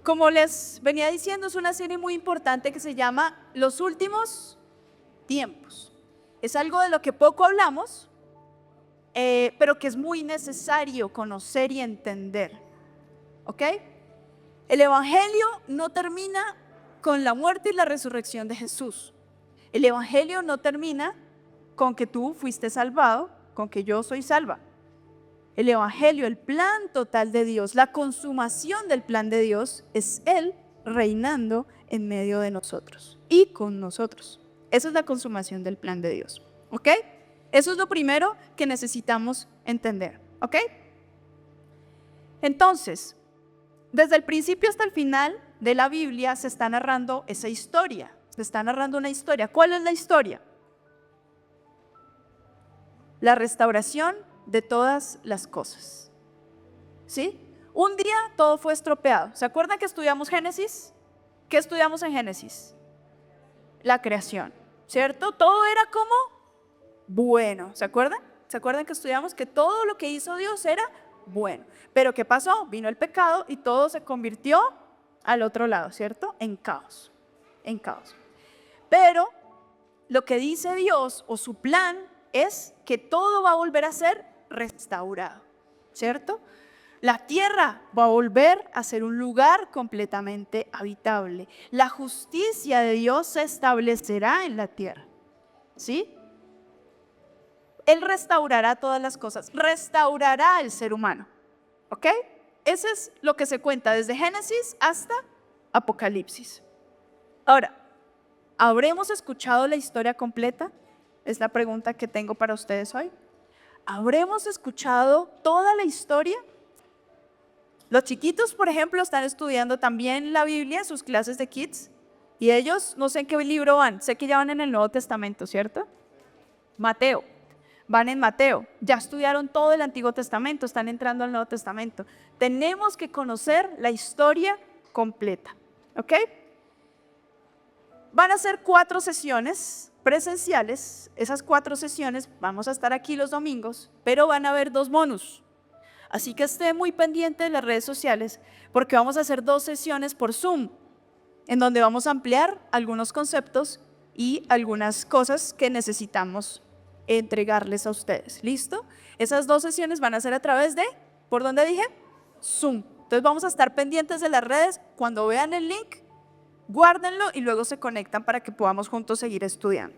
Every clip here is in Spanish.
como les venía diciendo, es una serie muy importante que se llama Los Últimos Tiempos. Es algo de lo que poco hablamos, pero que es muy necesario conocer y entender. ¿Ok? El Evangelio no termina con la muerte y la resurrección de Jesús. El Evangelio no termina con que tú fuiste salvado, con que yo soy salva. El Evangelio, el plan total de Dios, la consumación del plan de Dios es Él reinando en medio de nosotros y con nosotros. Esa es la consumación del plan de Dios. ¿Ok? Eso es lo primero que necesitamos entender. ¿Ok? Entonces, desde el principio hasta el final de la Biblia se está narrando esa historia. Se está narrando una historia. ¿Cuál es la historia? La restauración de todas las cosas. ¿Sí? Un día todo fue estropeado. ¿Se acuerdan que estudiamos Génesis? ¿Qué estudiamos en Génesis? La creación, ¿cierto? Todo era como bueno. ¿Se acuerdan? ¿Se acuerdan que estudiamos que todo lo que hizo Dios era bueno? Pero ¿qué pasó? Vino el pecado y todo se convirtió al otro lado, ¿cierto? En caos. En caos. Pero lo que dice Dios o su plan es que todo va a volver a ser restaurado, ¿cierto? La tierra va a volver a ser un lugar completamente habitable. La justicia de Dios se establecerá en la tierra, ¿sí? Él restaurará todas las cosas, restaurará el ser humano, ¿ok? Eso es lo que se cuenta desde Génesis hasta Apocalipsis. Ahora, ¿habremos escuchado la historia completa? Es la pregunta que tengo para ustedes hoy. ¿Habremos escuchado toda la historia? Los chiquitos, por ejemplo, están estudiando también la Biblia en sus clases de kids y ellos, no sé en qué libro van, sé que ya van en el Nuevo Testamento, ¿cierto? Mateo, van en Mateo, ya estudiaron todo el Antiguo Testamento, están entrando al Nuevo Testamento. Tenemos que conocer la historia completa, ¿ok? Van a ser 4 sesiones presenciales. Esas 4 sesiones vamos a estar aquí los domingos, pero van a haber 2 bonus. Así que esté muy pendiente de las redes sociales porque vamos a hacer 2 sesiones por Zoom, en donde vamos a ampliar algunos conceptos y algunas cosas que necesitamos entregarles a ustedes. ¿Listo? Esas 2 sesiones van a ser a través de, ¿por dónde dije? Zoom. Entonces vamos a estar pendientes de las redes. Cuando vean el link, guárdenlo y luego se conectan para que podamos juntos seguir estudiando.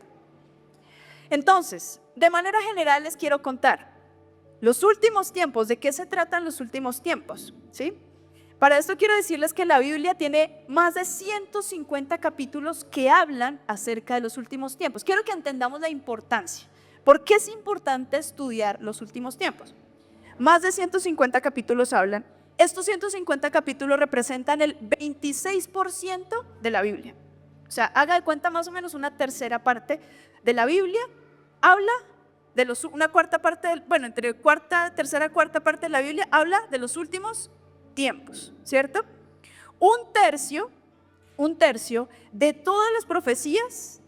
Entonces, de manera general les quiero contar los últimos tiempos. ¿De qué se tratan los últimos tiempos? ¿Sí? Para esto quiero decirles que la Biblia tiene más de 150 capítulos que hablan acerca de los últimos tiempos. Quiero que entendamos la importancia. ¿Por qué es importante estudiar los últimos tiempos? Más de 150 capítulos hablan. Estos 150 capítulos representan el 26% de la Biblia. O sea, haga de cuenta más o menos una tercera parte de la Biblia habla de una cuarta parte, entre tercera, cuarta parte de la Biblia habla de los últimos tiempos, ¿cierto? Un tercio de todas las profecías,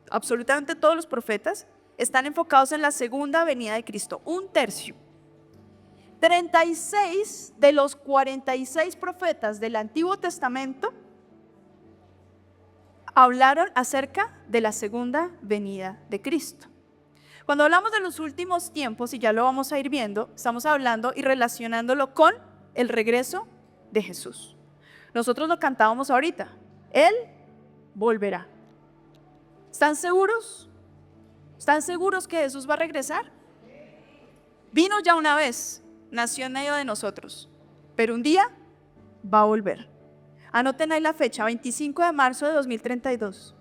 absolutamente todos los profetas, están enfocados en la segunda venida de Cristo. Un tercio. 36 de los 46 profetas del Antiguo Testamento hablaron acerca de la segunda venida de Cristo. Cuando hablamos de los últimos tiempos, y ya lo vamos a ir viendo, estamos hablando y relacionándolo con el regreso de Jesús. Nosotros lo cantábamos ahorita, Él volverá. ¿Están seguros? ¿Están seguros que Jesús va a regresar? Vino ya una vez, nació en medio de nosotros, pero un día va a volver. Anoten ahí la fecha, 25 de marzo de 2032.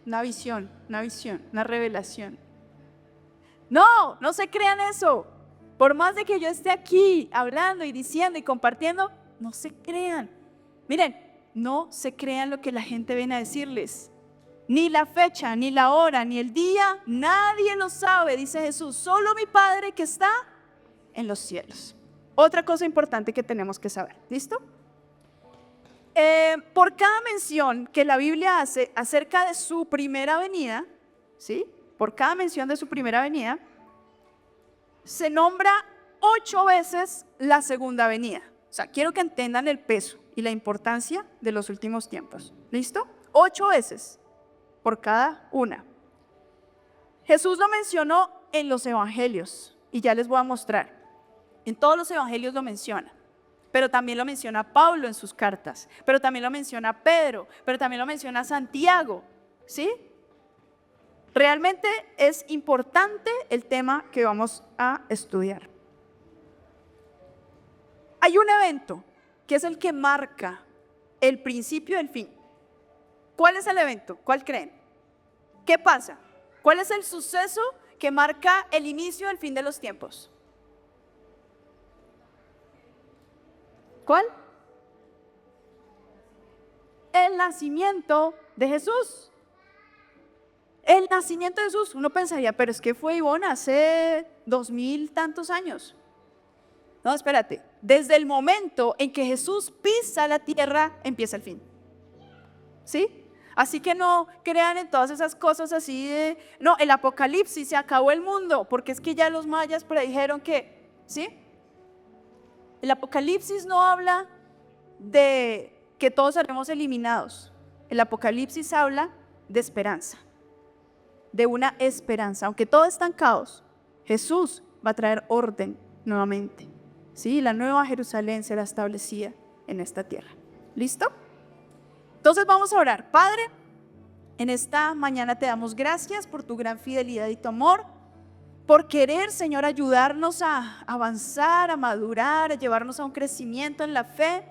Una visión, una revelación. No se crean eso. Por más de que yo esté aquí hablando y diciendo y compartiendo, no se crean. Miren, no se crean lo que la gente viene a decirles. Ni la fecha, ni la hora, ni el día, nadie lo sabe, dice Jesús. Solo mi Padre que está en los cielos. Otra cosa importante que tenemos que saber, ¿listo? Por cada mención que la Biblia hace acerca de su primera venida, ¿sí? Por cada mención de su primera venida, se nombra 8 veces la segunda venida. O sea, quiero que entiendan el peso y la importancia de los últimos tiempos. ¿Listo? 8 veces por cada una. Jesús lo mencionó en los evangelios y ya les voy a mostrar. En todos los evangelios lo menciona, pero también lo menciona Pablo en sus cartas, pero también lo menciona Pedro, pero también lo menciona Santiago, ¿sí? Realmente es importante el tema que vamos a estudiar. Hay un evento que es el que marca el principio del fin. ¿Cuál es el evento? ¿Cuál creen? ¿Qué pasa? ¿Cuál es el suceso que marca el inicio del fin de los tiempos? ¿Cuál? El nacimiento de Jesús. El nacimiento de Jesús. Uno pensaría, pero es que fue Ivonne hace 2000 tantos años. No, espérate. Desde el momento en que Jesús pisa la tierra, empieza el fin. ¿Sí? Así que no crean en todas esas cosas así de, no, el apocalipsis, se acabó el mundo, porque es que ya los mayas predijeron que, ¿sí? El apocalipsis no habla de que todos seremos eliminados. El apocalipsis habla de esperanza, de una esperanza. Aunque todo está en caos, Jesús va a traer orden nuevamente. ¿Sí? La nueva Jerusalén será establecida en esta tierra. ¿Listo? Entonces vamos a orar. Padre, en esta mañana te damos gracias por tu gran fidelidad y tu amor, por querer, Señor, ayudarnos a avanzar, a madurar, a llevarnos a un crecimiento en la fe.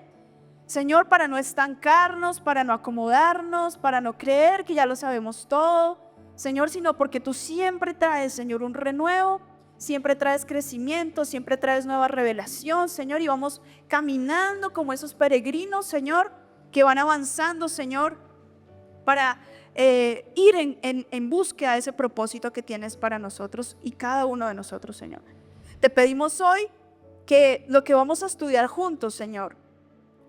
Señor, para no estancarnos, para no acomodarnos, para no creer que ya lo sabemos todo, Señor, sino porque tú siempre traes, Señor, un renuevo, siempre traes crecimiento, siempre traes nueva revelación, Señor, y vamos caminando como esos peregrinos, Señor, que van avanzando, Señor, para ir en búsqueda de ese propósito que tienes para nosotros y cada uno de nosotros, Señor. Te pedimos hoy que lo que vamos a estudiar juntos, Señor,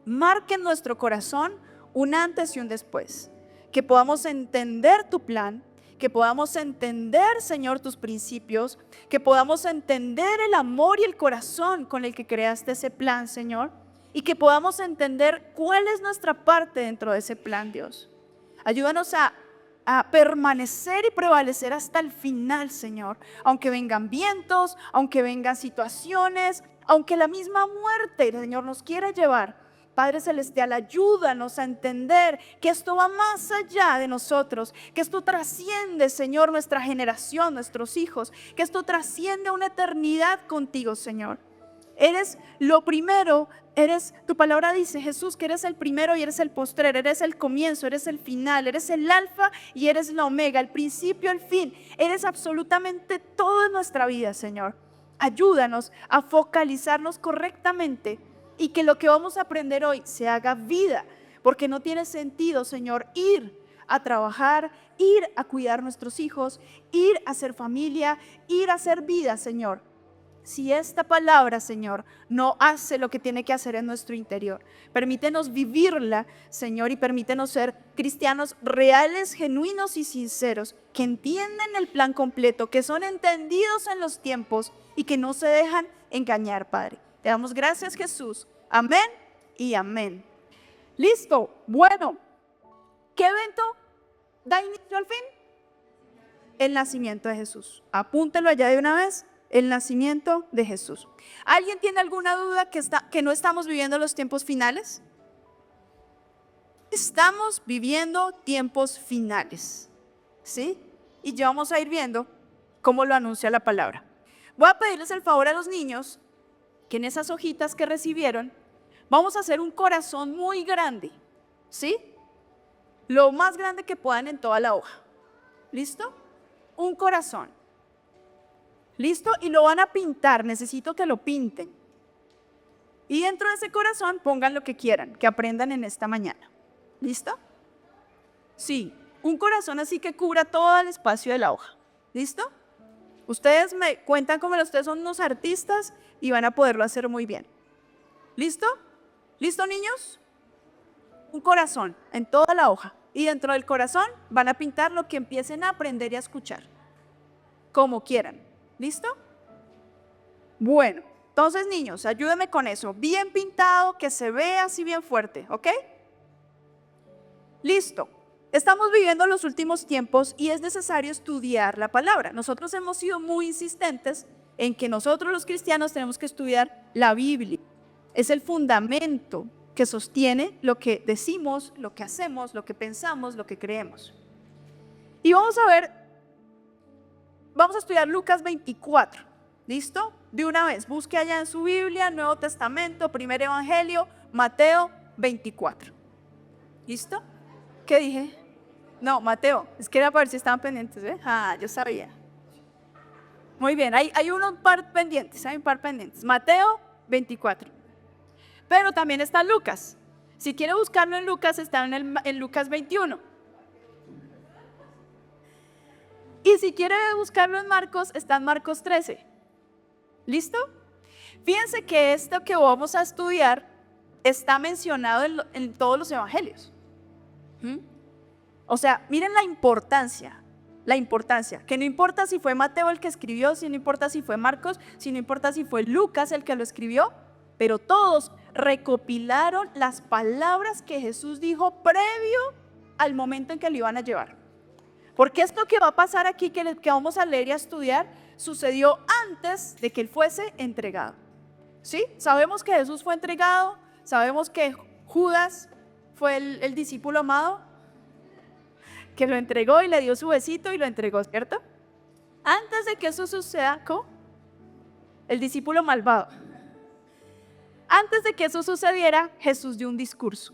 marque en nuestro corazón un antes y un después, que podamos entender tu plan, que podamos entender, Señor, tus principios, que podamos entender el amor y el corazón con el que creaste ese plan, Señor, y que podamos entender cuál es nuestra parte dentro de ese plan, Dios. Ayúdanos a permanecer y prevalecer hasta el final, Señor, aunque vengan vientos, aunque vengan situaciones, aunque la misma muerte, Señor, nos quiera llevar. Padre Celestial, ayúdanos a entender que esto va más allá de nosotros, que esto trasciende, Señor, nuestra generación, nuestros hijos, que esto trasciende una eternidad contigo, Señor. Eres lo primero, tu palabra dice, Jesús, que eres el primero y eres el postrero, eres el comienzo, eres el final, eres el alfa y eres la omega, el principio, el fin. Eres absolutamente todo en nuestra vida, Señor. Ayúdanos a focalizarnos correctamente y que lo que vamos a aprender hoy se haga vida, porque no tiene sentido, Señor, ir a trabajar, ir a cuidar a nuestros hijos, ir a hacer familia, ir a hacer vida, Señor, si esta palabra, Señor, no hace lo que tiene que hacer en nuestro interior. Permítenos vivirla, Señor, y permítenos ser cristianos reales, genuinos y sinceros, que entienden el plan completo, que son entendidos en los tiempos y que no se dejan engañar, Padre. Te damos gracias, Jesús. Amén y amén. Listo. Bueno, ¿qué evento da inicio al fin? El nacimiento de Jesús. Apúntelo allá de una vez. El nacimiento de Jesús. ¿Alguien tiene alguna duda que no estamos viviendo los tiempos finales? Estamos viviendo tiempos finales, ¿sí? Y ya vamos a ir viendo cómo lo anuncia la palabra. Voy a pedirles el favor a los niños que en esas hojitas que recibieron vamos a hacer un corazón muy grande, ¿sí? Lo más grande que puedan en toda la hoja. ¿Listo? Un corazón. ¿Listo? Y lo van a pintar, necesito que lo pinten. Y dentro de ese corazón pongan lo que quieran, que aprendan en esta mañana. ¿Listo? Sí, un corazón así que cubra todo el espacio de la hoja. ¿Listo? Ustedes me cuentan como ustedes son unos artistas y van a poderlo hacer muy bien. ¿Listo? ¿Listo, niños? Un corazón en toda la hoja. Y dentro del corazón van a pintar lo que empiecen a aprender y a escuchar. Como quieran. ¿Listo? Bueno, Entonces, niños, ayúdenme con eso. Bien pintado, que se vea así bien fuerte, ¿ok? Listo. Estamos viviendo los últimos tiempos y es necesario estudiar la palabra. Nosotros hemos sido muy insistentes en que nosotros los cristianos tenemos que estudiar la Biblia. Es el fundamento que sostiene lo que decimos, lo que hacemos, lo que pensamos, lo que creemos. Y vamos a estudiar Lucas 24. ¿Listo? De una vez, busque allá en su Biblia, Nuevo Testamento, primer Evangelio, Mateo 24. ¿Listo? ¿Qué dije? No, Mateo, es que era para ver si estaban pendientes, ¿eh? Yo sabía. Muy bien, hay un par pendientes, Mateo 24. Pero también está Lucas. Si quiere buscarlo en Lucas, está en Lucas 21. Y si quiere buscarlo en Marcos, está en Marcos 13. ¿Listo? Fíjense que esto que vamos a estudiar está mencionado en todos los evangelios. O sea, miren la importancia, que no importa si fue Mateo el que escribió, si no importa si fue Marcos, si no importa si fue Lucas el que lo escribió, pero todos recopilaron las palabras que Jesús dijo previo al momento en que lo iban a llevar. Porque esto que va a pasar aquí, que vamos a leer y a estudiar, sucedió antes de que él fuese entregado. ¿Sí? Sabemos que Jesús fue entregado, sabemos que Judas fue el discípulo amado, que lo entregó y le dio su besito y lo entregó, ¿cierto? Antes de que eso suceda, ¿cómo? El discípulo malvado. Antes de que eso sucediera, Jesús dio un discurso.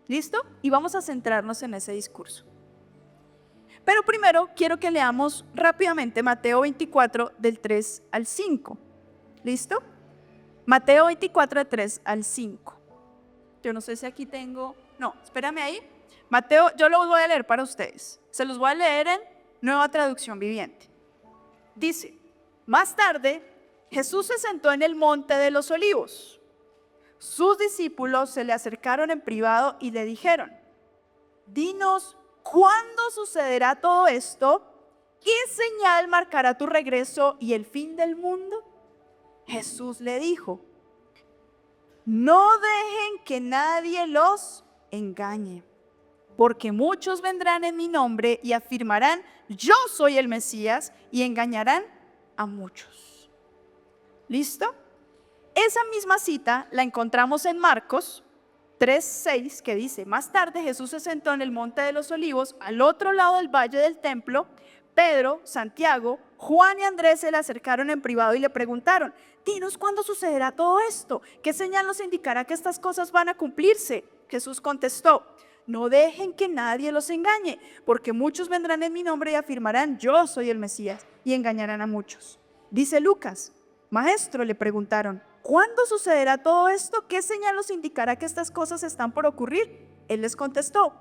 ¿Listo? Y vamos a centrarnos en ese discurso. Pero primero quiero que leamos rápidamente Mateo 24 del 3 al 5. ¿Listo? Mateo 24 del 3 al 5. Yo no sé si aquí tengo... No, espérame ahí. Mateo, yo lo voy a leer para ustedes. Se los voy a leer en Nueva Traducción Viviente. Dice, más tarde, Jesús se sentó en el monte de los olivos. Sus discípulos se le acercaron en privado y le dijeron, dinos, ¿cuándo sucederá todo esto? ¿Qué señal marcará tu regreso y el fin del mundo? Jesús le dijo, no dejen que nadie los engañe, porque muchos vendrán en mi nombre y afirmarán, yo soy el Mesías, y engañarán a muchos. ¿Listo? Esa misma cita la encontramos en Marcos 3:6, que dice, más tarde Jesús se sentó en el monte de los olivos, al otro lado del valle del templo. Pedro, Santiago, Juan y Andrés se le acercaron en privado y le preguntaron, dinos cuándo sucederá todo esto, ¿qué señal nos indicará que estas cosas van a cumplirse? Jesús contestó, no dejen que nadie los engañe, porque muchos vendrán en mi nombre y afirmarán, yo soy el Mesías, y engañarán a muchos. Dice Lucas, maestro, le preguntaron, ¿cuándo sucederá todo esto? ¿Qué señal nos indicará que estas cosas están por ocurrir? Él les contestó,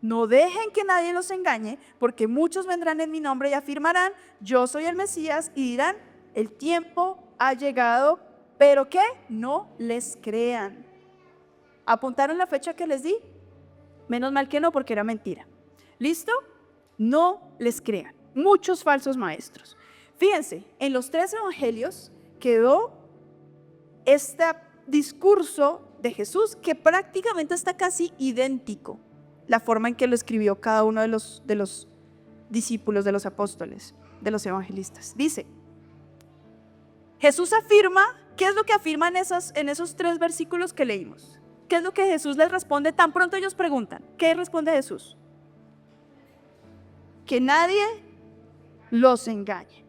no dejen que nadie los engañe, porque muchos vendrán en mi nombre y afirmarán, yo soy el Mesías, y dirán, el tiempo ha llegado, pero ¿qué? No les crean. ¿Apuntaron la fecha que les di? Menos mal que no, porque era mentira. ¿Listo? No les crean. Muchos falsos maestros. Fíjense, en los 3 evangelios quedó este discurso de Jesús que prácticamente está casi idéntico, la forma en que lo escribió cada uno de los discípulos, de los apóstoles, de los evangelistas. Dice, Jesús afirma, ¿qué es lo que afirma en esos 3 versículos que leímos? ¿Qué es lo que Jesús les responde? Tan pronto ellos preguntan, ¿qué responde Jesús? Que nadie los engañe.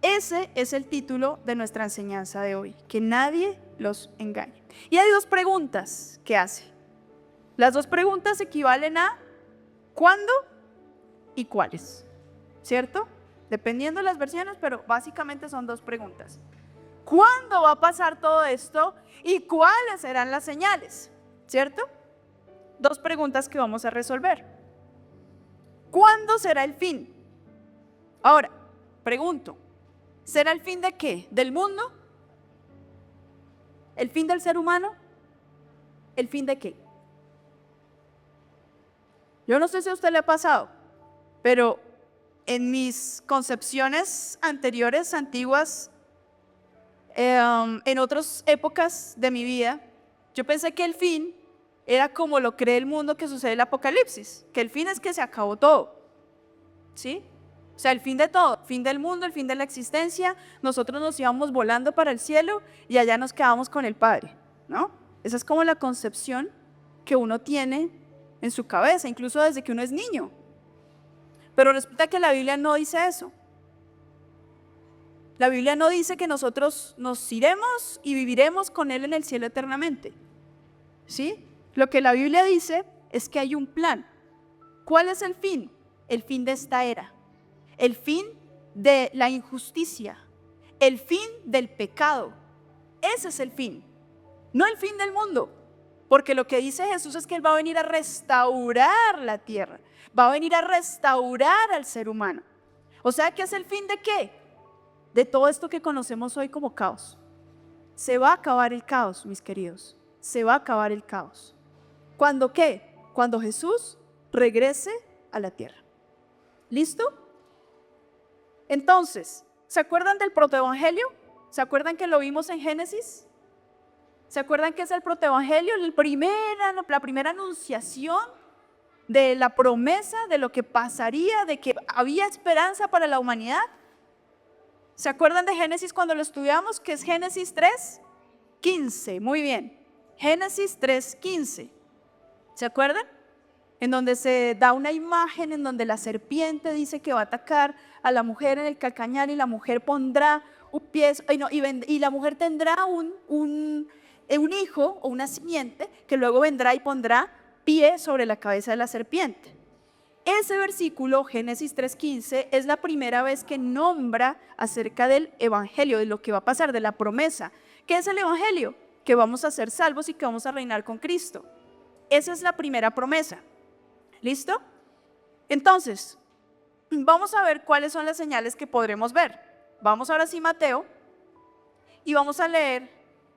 Ese es el título de nuestra enseñanza de hoy, que nadie los engañe. Y hay 2 preguntas que hace. Las 2 preguntas equivalen a ¿cuándo y cuáles? ¿Cierto? Dependiendo de las versiones, pero básicamente son 2 preguntas. ¿Cuándo va a pasar todo esto? ¿Y cuáles serán las señales? ¿Cierto? 2 preguntas que vamos a resolver. ¿Cuándo será el fin? Ahora, pregunto, ¿será el fin de qué? ¿Del mundo? ¿El fin del ser humano? ¿El fin de qué? Yo no sé si a usted le ha pasado, pero en mis concepciones anteriores, antiguas, en otras épocas de mi vida, yo pensé que el fin era como lo cree el mundo que sucede en el Apocalipsis, que el fin es que se acabó todo, ¿sí? O sea, el fin de todo, fin del mundo, el fin de la existencia, nosotros nos íbamos volando para el cielo y allá nos quedamos con el Padre, ¿no? Esa es como la concepción que uno tiene en su cabeza, incluso desde que uno es niño. Pero resulta que la Biblia no dice eso. La Biblia no dice que nosotros nos iremos y viviremos con Él en el cielo eternamente, ¿sí? Lo que la Biblia dice es que hay un plan. ¿Cuál es el fin? El fin de esta era. El fin de la injusticia. El fin del pecado. Ese es el fin. No el fin del mundo. Porque lo que dice Jesús es que Él va a venir a restaurar la tierra. Va a venir a restaurar al ser humano. O sea, ¿qué es el fin de qué? De todo esto que conocemos hoy como caos. Se va a acabar el caos, mis queridos. Se va a acabar el caos. ¿Cuándo qué? Cuando Jesús regrese a la tierra. ¿Listo? Entonces, ¿se acuerdan del protoevangelio? ¿Se acuerdan que lo vimos en Génesis? ¿Se acuerdan que es el protoevangelio? La primera anunciación de la promesa de lo que pasaría, de que había esperanza para la humanidad. ¿Se acuerdan de Génesis cuando lo estudiamos? Que es Génesis 3:15. Muy bien. Génesis 3:15. ¿Se acuerdan? En donde se da una imagen en donde la serpiente dice que va a atacar a la mujer en el calcañar y la mujer pondrá un pie, y la mujer tendrá un hijo o una simiente que luego vendrá y pondrá pie sobre la cabeza de la serpiente. Ese versículo, Génesis 3:15, es la primera vez que nombra acerca del evangelio, de lo que va a pasar, de la promesa. ¿Qué es el evangelio? Que vamos a ser salvos y que vamos a reinar con Cristo. Esa es la primera promesa. ¿Listo? Entonces, vamos a ver cuáles son las señales que podremos ver. Vamos ahora sí, Mateo, y vamos a leer.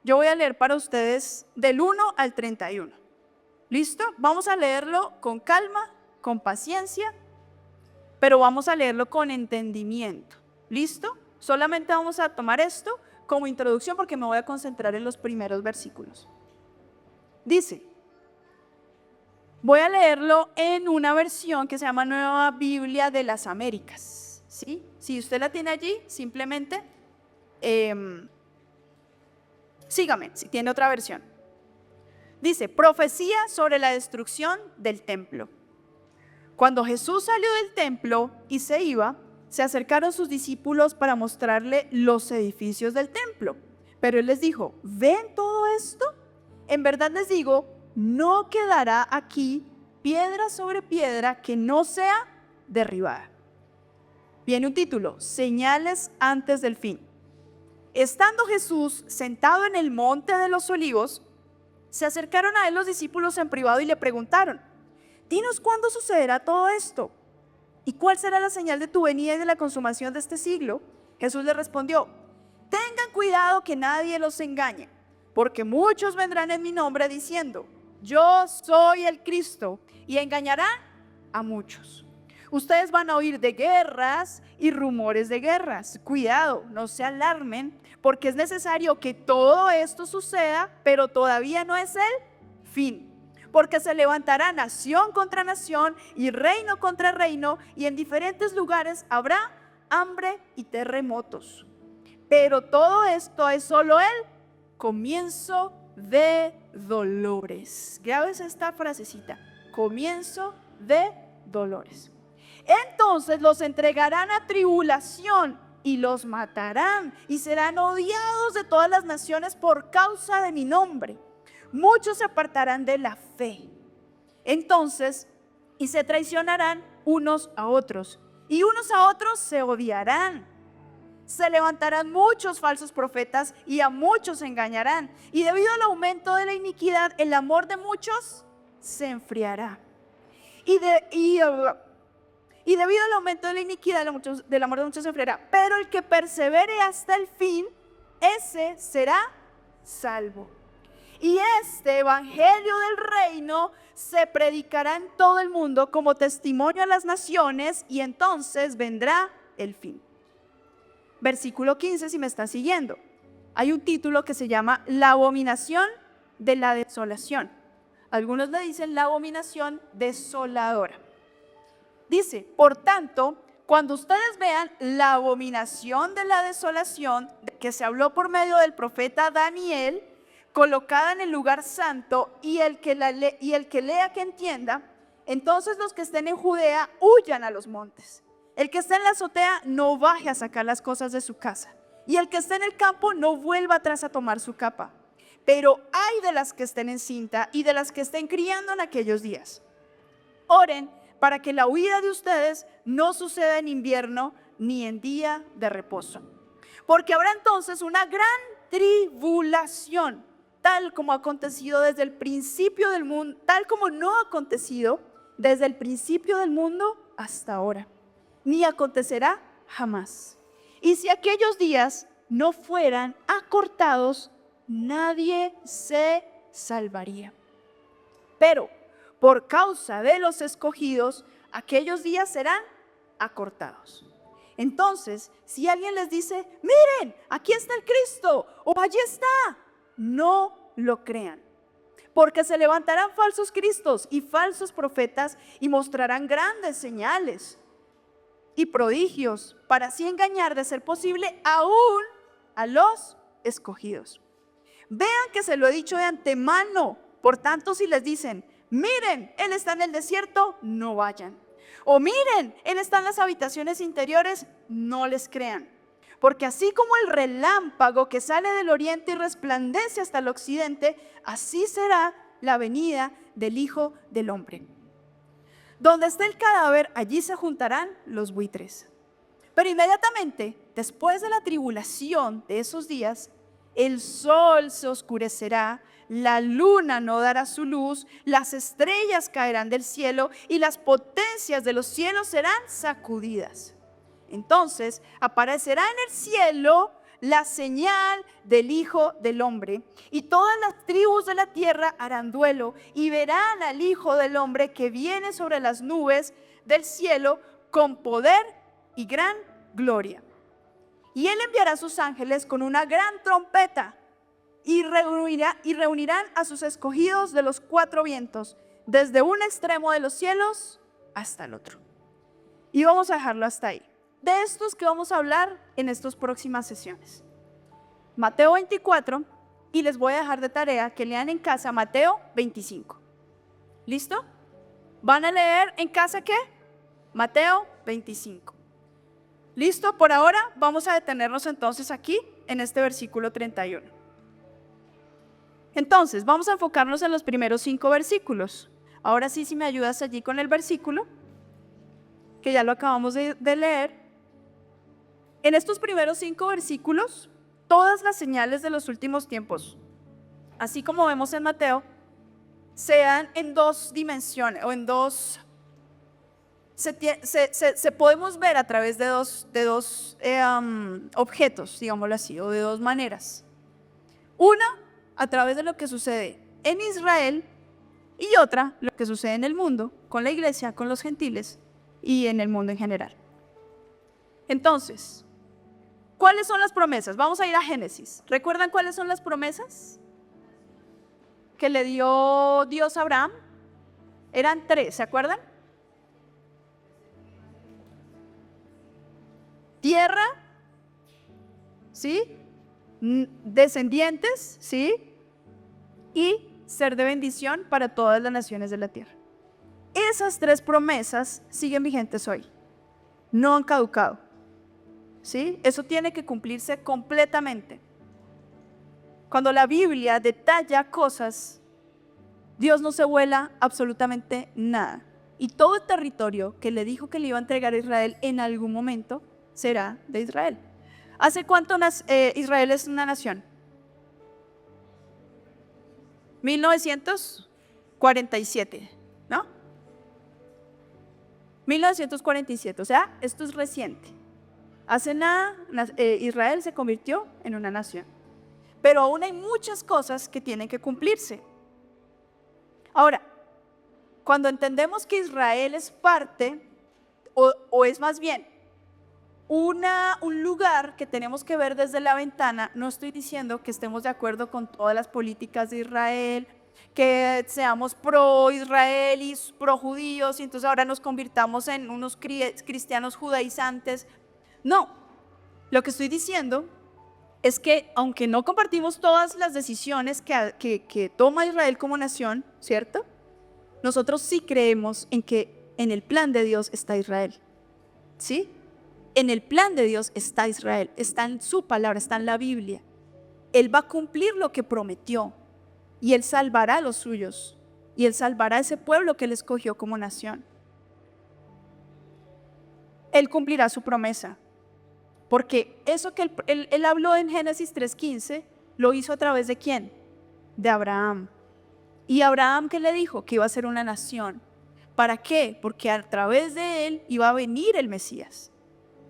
Yo voy a leer para ustedes del 1 al 31. ¿Listo? Vamos a leerlo con calma, con paciencia, pero vamos a leerlo con entendimiento. ¿Listo? Solamente vamos a tomar esto como introducción porque me voy a concentrar en los primeros versículos. Dice, voy a leerlo en una versión que se llama Nueva Biblia de las Américas, ¿sí? Si usted la tiene allí, simplemente sígame, si tiene otra versión. Dice, profecía sobre la destrucción del templo. Cuando Jesús salió del templo y se iba, se acercaron sus discípulos para mostrarle los edificios del templo. Pero él les dijo, ¿ven todo esto? En verdad les digo, no quedará aquí piedra sobre piedra que no sea derribada. Viene un título, señales antes del fin. Estando Jesús sentado en el monte de los olivos, se acercaron a él los discípulos en privado y le preguntaron, dinos cuándo sucederá todo esto y cuál será la señal de tu venida y de la consumación de este siglo. Jesús le respondió, tengan cuidado que nadie los engañe, porque muchos vendrán en mi nombre diciendo, yo soy el Cristo, y engañarán a muchos. Ustedes van a oír de guerras y rumores de guerras. Cuidado, no se alarmen, porque es necesario que todo esto suceda, pero todavía no es el fin. Porque se levantará nación contra nación y reino contra reino, y en diferentes lugares habrá hambre y terremotos. Pero todo esto es solo el comienzo de dolores. Grabes esta frasecita, comienzo de dolores. Entonces los entregarán a tribulación y los matarán y serán odiados de todas las naciones por causa de mi nombre. Muchos se apartarán de la fe. Entonces, y se traicionarán unos a otros y unos a otros se odiarán. Se levantarán muchos falsos profetas y a muchos engañarán. Y debido al aumento de la iniquidad, el amor de muchos se enfriará. Y debido al aumento de la iniquidad, del amor de muchos se enfriará. Pero el que persevere hasta el fin, ese será salvo. Y este evangelio del reino se predicará en todo el mundo como testimonio a las naciones, y entonces vendrá el fin. Versículo 15, si me está siguiendo. hay un título que se llama La abominación de la desolación. Algunos le dicen la abominación desoladora. Dice, por tanto, cuando ustedes vean la abominación de la desolación de que se habló por medio del profeta Daniel, colocada en el lugar santo, y el que lea que entienda, entonces los que estén en Judea huyan a los montes. El que esté en la azotea no baje a sacar las cosas de su casa, y el que esté en el campo no vuelva atrás a tomar su capa. Pero ay de las que estén en cinta y de las que estén criando en aquellos días. Oren para que la huida de ustedes no suceda en invierno ni en día de reposo. Porque habrá entonces una gran tribulación, tal como ha acontecido desde el principio del mundo, tal como no ha acontecido desde el principio del mundo hasta ahora, ni acontecerá jamás. Y si aquellos días no fueran acortados, nadie se salvaría. Pero por causa de los escogidos, aquellos días serán acortados. Entonces, si alguien les dice, miren, aquí está el Cristo, o allí está, no lo crean. Porque se levantarán falsos cristos y falsos profetas y mostrarán grandes señales y prodigios para así engañar, de ser posible, aún a los escogidos. Vean que se lo he dicho de antemano. Por tanto, si les dicen, miren, Él está en el desierto, no vayan. O miren, Él está en las habitaciones interiores, no les crean. Porque así como el relámpago que sale del oriente y resplandece hasta el occidente, así será la venida del Hijo del Hombre. Donde esté el cadáver, allí se juntarán los buitres. Pero inmediatamente, después de la tribulación de esos días, el sol se oscurecerá, la luna no dará su luz, las estrellas caerán del cielo y las potencias de los cielos serán sacudidas. Entonces aparecerá en el cielo la señal del Hijo del Hombre, y todas las tribus de la tierra harán duelo y verán al Hijo del Hombre que viene sobre las nubes del cielo con poder y gran gloria. Y Él enviará a sus ángeles con una gran trompeta y reunirán a sus escogidos de los cuatro vientos, desde un extremo de los cielos hasta el otro. Y vamos a dejarlo hasta ahí. De estos que vamos a hablar en estas próximas sesiones. Mateo 24, y les voy a dejar de tarea que lean en casa Mateo 25. ¿Listo? ¿Van a leer en casa qué? Mateo 25. ¿Listo? Por ahora vamos a detenernos entonces aquí en este versículo 31. Entonces, vamos a enfocarnos en los primeros 5 versículos. Ahora sí, si me ayudas allí con el versículo, que ya lo acabamos de leer. En estos primeros 5 versículos, todas las señales de los últimos tiempos, así como vemos en Mateo, se dan en 2 dimensiones o en 2. Se podemos ver a través de dos objetos, digámoslo así, o de 2 maneras. Una, a través de lo que sucede en Israel, y otra, lo que sucede en el mundo, con la iglesia, con los gentiles y en el mundo en general. Entonces, ¿cuáles son las promesas? Vamos a ir a Génesis. ¿Recuerdan cuáles son las promesas que le dio Dios a Abraham? Eran 3, ¿se acuerdan? Tierra, ¿sí? Descendientes, ¿sí? Y ser de bendición para todas las naciones de la tierra. Esas 3 promesas siguen vigentes hoy. No han caducado. ¿Sí? Eso tiene que cumplirse completamente. Cuando la Biblia detalla cosas, Dios no se vuela absolutamente nada. Y todo el territorio que le dijo que le iba a entregar a Israel en algún momento será de Israel. ¿Hace cuánto Israel es una nación? 1947, ¿no? 1947, o sea, esto es reciente. Hace nada, Israel se convirtió en una nación. Pero aún hay muchas cosas que tienen que cumplirse. Ahora, cuando entendemos que Israel es parte, o es más bien, un lugar que tenemos que ver desde la ventana. No estoy diciendo que estemos de acuerdo con todas las políticas de Israel, que seamos pro Israel y pro judíos y entonces ahora nos convirtamos en unos cristianos judaizantes. No, lo que estoy diciendo es que aunque no compartimos todas las decisiones que toma Israel como nación, ¿cierto? Nosotros sí creemos en que en el plan de Dios está Israel, ¿sí? En el plan de Dios está Israel, está en su palabra, está en la Biblia. Él va a cumplir lo que prometió y Él salvará a los suyos y Él salvará a ese pueblo que Él escogió como nación. Él cumplirá su promesa, porque eso que él habló en Génesis 3:15, lo hizo a través de ¿quién? De Abraham. Y Abraham, ¿qué le dijo? Que iba a ser una nación. ¿Para qué? Porque a través de él iba a venir el Mesías.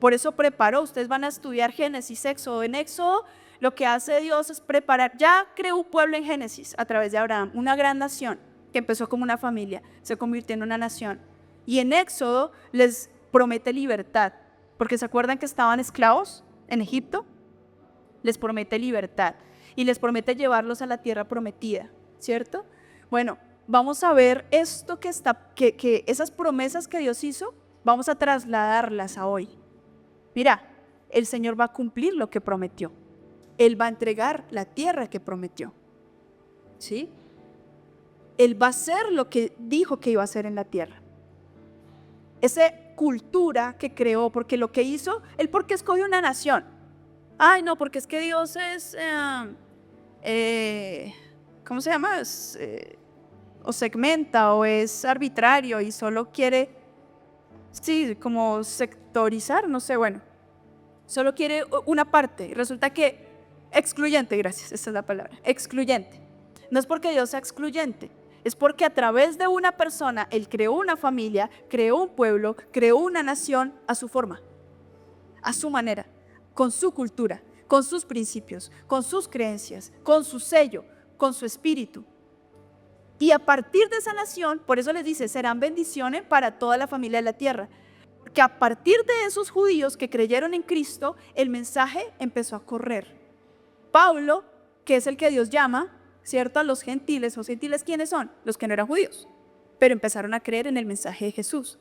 Por eso preparó. Ustedes van a estudiar Génesis, Éxodo. En Éxodo lo que hace Dios es preparar. Ya creó un pueblo en Génesis a través de Abraham, una gran nación que empezó como una familia, se convirtió en una nación. Y en Éxodo les promete libertad, porque ¿se acuerdan que estaban esclavos en Egipto? Les promete libertad y les promete llevarlos a la tierra prometida, ¿cierto? Bueno, vamos a ver esto que esas promesas que Dios hizo, vamos a trasladarlas a hoy. Mira, el Señor va a cumplir lo que prometió. Él va a entregar la tierra que prometió, ¿sí? Él va a hacer lo que dijo que iba a hacer en la tierra. Esa cultura que creó, porque lo que hizo, Él porque escogió una nación. Ay, no, porque es que Dios es, ¿cómo se llama? O segmenta o es arbitrario y solo quiere, sí, como sectorizar, no sé, bueno, solo quiere una parte. Resulta que excluyente, gracias, esa es la palabra, excluyente. No es porque Dios sea excluyente, es porque a través de una persona Él creó una familia, creó un pueblo, creó una nación a su forma, a su manera, con su cultura, con sus principios, con sus creencias, con su sello, con su espíritu. Y a partir de esa nación, por eso les dice, serán bendiciones para toda la familia de la tierra. Porque a partir de esos judíos que creyeron en Cristo, el mensaje empezó a correr. Pablo, que es el que Dios llama, ¿cierto? A los gentiles. ¿Los gentiles quiénes son? Los que no eran judíos, pero empezaron a creer en el mensaje de Jesús.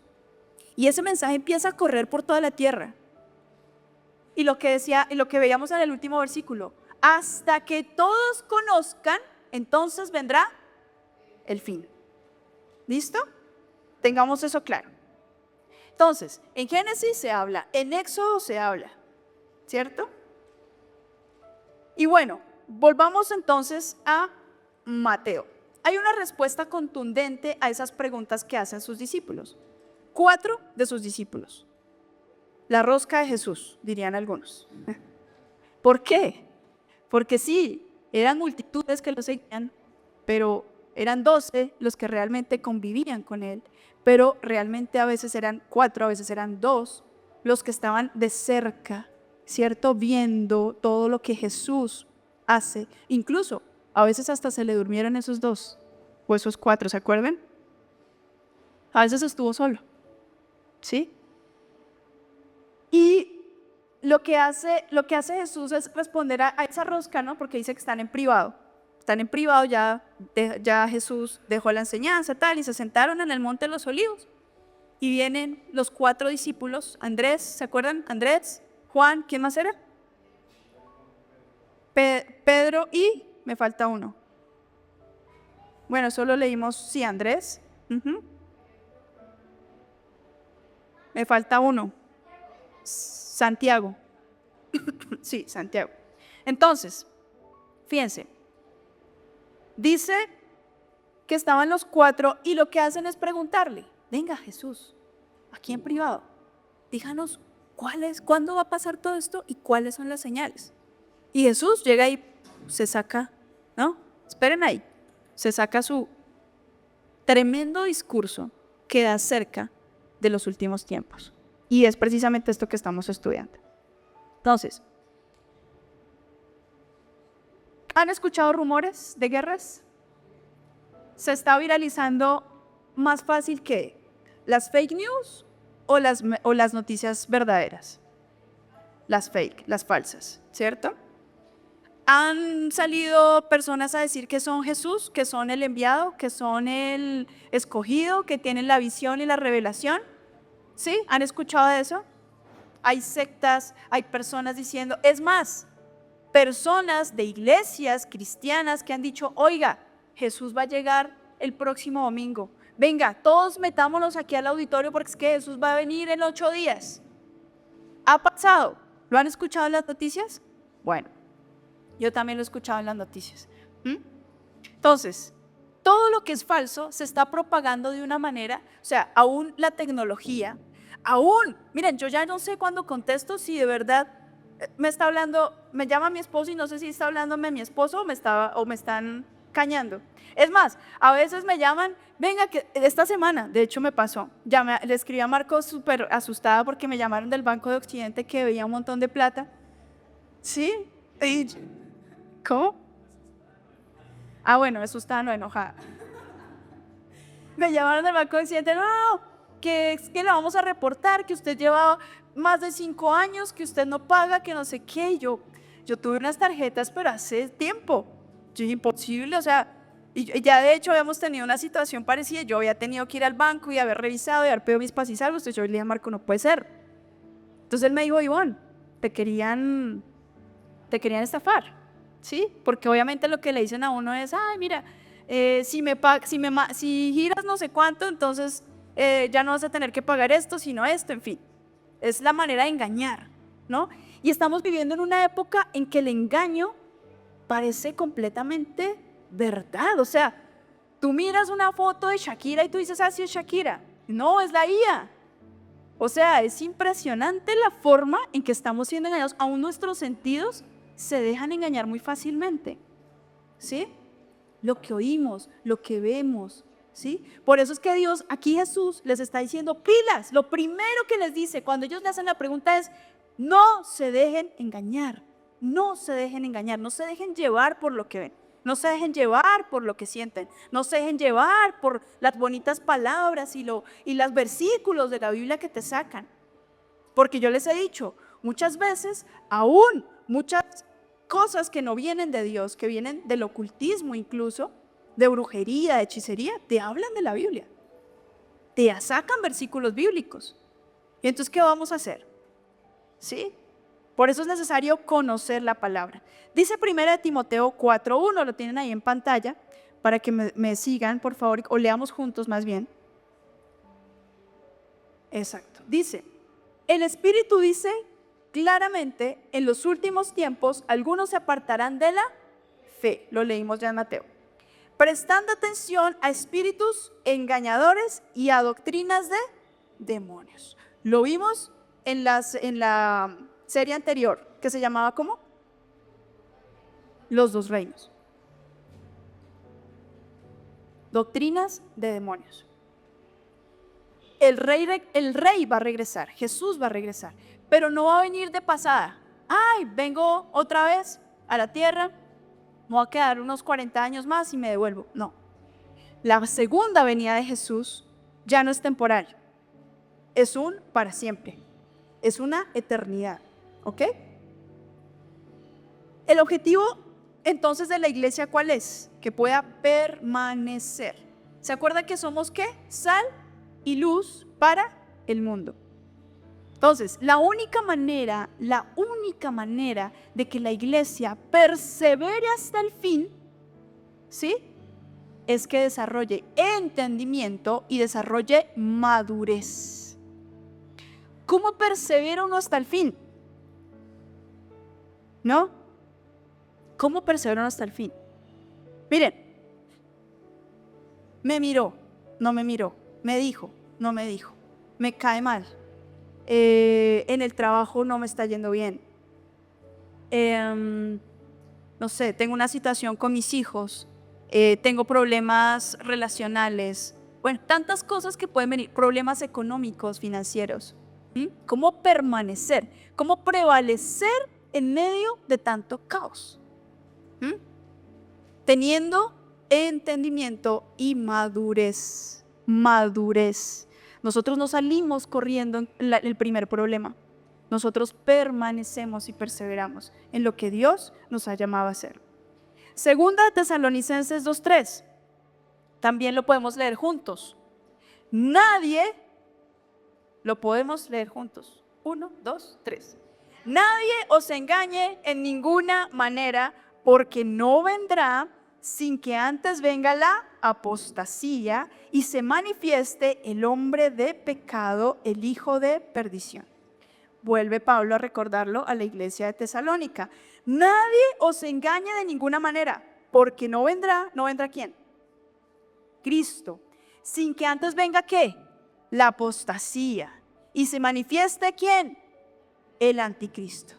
Y ese mensaje empieza a correr por toda la tierra. Y lo que decía, y lo que veíamos en el último versículo, hasta que todos conozcan, entonces vendrá el fin. ¿Listo? Tengamos eso claro. Entonces, en Génesis se habla, en Éxodo se habla, ¿cierto? Y bueno, volvamos entonces a Mateo. Hay una respuesta contundente a esas preguntas que hacen sus discípulos. 4 de sus discípulos. La rosca de Jesús, dirían algunos. ¿Por qué? Porque sí, eran multitudes que lo seguían, pero eran 12 los que realmente convivían con él, pero realmente a veces eran 4, a veces eran 2 los que estaban de cerca, ¿cierto? Viendo todo lo que Jesús hace. Incluso a veces hasta se le durmieron esos 2 o esos 4, ¿se acuerdan? A veces estuvo solo, ¿sí? Y lo que hace Jesús es responder a esa rosca, ¿no? Porque dice que están en privado. Están en privado, ya Jesús dejó la enseñanza tal, y se sentaron en el monte de los olivos. Y vienen los 4 discípulos, Andrés, ¿se acuerdan? Andrés, Juan, ¿quién más era? Pedro y me falta uno. Bueno, solo leímos, sí, Andrés. Me falta uno. Santiago. Sí, Santiago. Entonces, fíjense. Dice que estaban los 4 y lo que hacen es preguntarle, venga Jesús, aquí en privado, díganos cuándo va a pasar todo esto y cuáles son las señales. Y Jesús llega y se saca, ¿no? Esperen ahí, se saca su tremendo discurso que da acerca de los últimos tiempos. Y es precisamente esto que estamos estudiando. Entonces, ¿han escuchado rumores de guerras? Se está viralizando más fácil que las fake news o las noticias verdaderas. las fake, las falsas, ¿cierto? Han salido personas a decir que son Jesús, que son el enviado, que son el escogido, que tienen la visión y la revelación. ¿Sí? ¿Han escuchado de eso? Hay sectas, hay personas diciendo, es más, personas de iglesias cristianas que han dicho, oiga, Jesús va a llegar el próximo domingo. Venga, todos metámonos aquí al auditorio porque es que Jesús va a venir en 8 días. ¿Ha pasado? ¿Lo han escuchado en las noticias? Bueno, yo también lo he escuchado en las noticias. Entonces, todo lo que es falso se está propagando de una manera, o sea, aún la tecnología, miren, yo ya no sé cuándo contesto si de verdad me está hablando, me llama mi esposo y no sé si está hablándome mi esposo o me están cañando. Es más, a veces me llaman, venga, que esta semana, de hecho me pasó, le escribí a Marcos súper asustada porque me llamaron del Banco de Occidente que veía un montón de plata. ¿Sí? Y, ¿cómo? Ah, bueno, asustada, no enojada. Me llamaron del Banco de Occidente, no, que es que le vamos a reportar que usted lleva más de 5 años, que usted no paga, que no sé qué. Y yo tuve unas tarjetas, pero hace tiempo. Yo dije, imposible, o sea, y ya de hecho habíamos tenido una situación parecida. Yo había tenido que ir al banco y haber revisado y haber pedido mis pases y salvos. Entonces yo le dije a Marco, no puede ser. Entonces él me dijo, Ivonne, te querían estafar, ¿sí? Porque obviamente lo que le dicen a uno es, ay, mira, si giras no sé cuánto, entonces ya no vas a tener que pagar esto, sino esto, en fin. Es la manera de engañar, ¿no? Y estamos viviendo en una época en que el engaño parece completamente verdad. O sea, tú miras una foto de Shakira y tú dices, ah, sí es Shakira. No, es la IA. O sea, es impresionante la forma en que estamos siendo engañados. Aún nuestros sentidos se dejan engañar muy fácilmente, ¿sí? Lo que oímos, lo que vemos, ¿sí? Por eso es que Dios, aquí Jesús les está diciendo, pilas. Lo primero que les dice cuando ellos le hacen la pregunta es, no se dejen engañar, no se dejen engañar, no se dejen llevar por lo que ven, no se dejen llevar por lo que sienten, no se dejen llevar por las bonitas palabras y los versículos de la Biblia que te sacan. Porque yo les he dicho, muchas veces, aún muchas cosas que no vienen de Dios, que vienen del ocultismo incluso, de brujería, de hechicería, te hablan de la Biblia, te sacan versículos bíblicos. Y entonces, ¿qué vamos a hacer? ¿Sí? Por eso es necesario conocer la palabra. Dice 1 Timoteo 4:1, lo tienen ahí en pantalla, para que me sigan, por favor, o leamos juntos más bien. Exacto. Dice, el Espíritu dice claramente, en los últimos tiempos, algunos se apartarán de la fe. Lo leímos ya en Mateo. Prestando atención a espíritus engañadores y a doctrinas de demonios. Lo vimos en la serie anterior, que se llamaba ¿cómo? Los dos reinos. Doctrinas de demonios. El rey va a regresar, Jesús va a regresar, pero no va a venir de pasada. Ay, vengo otra vez a la tierra, me voy a quedar unos 40 años más y me devuelvo. No, la segunda venida de Jesús ya no es temporal, es un para siempre, es una eternidad, ¿ok? El objetivo entonces de la iglesia, ¿cuál es? Que pueda permanecer. ¿Se acuerda que somos qué? Sal y luz para el mundo. Entonces, la única manera de que la iglesia persevere hasta el fin, ¿sí? Es que desarrolle entendimiento y desarrolle madurez. ¿Cómo persevera uno hasta el fin? ¿No? ¿Cómo persevera uno hasta el fin? Miren, me miró, no me miró, me dijo, no me dijo, me cae mal, en el trabajo no me está yendo bien, no sé, tengo una situación con mis hijos, tengo problemas relacionales, bueno, tantas cosas que pueden venir, problemas económicos, financieros. ¿Cómo permanecer? ¿Cómo prevalecer en medio de tanto caos? Teniendo entendimiento y madurez. Nosotros no salimos corriendo en el primer problema. Nosotros permanecemos y perseveramos en lo que Dios nos ha llamado a hacer. Segunda de Tesalonicenses 2:3. También lo podemos leer juntos. Nadie, lo podemos leer juntos. 1, 2, 3. Nadie os engañe en ninguna manera, porque no vendrá sin que antes venga la apostasía y se manifieste el hombre de pecado, el hijo de perdición. Vuelve Pablo a recordarlo a la iglesia de Tesalónica. Nadie os engañe de ninguna manera, porque no vendrá ¿quién? Cristo, sin que antes venga ¿qué? La apostasía y se manifieste ¿quién? El anticristo.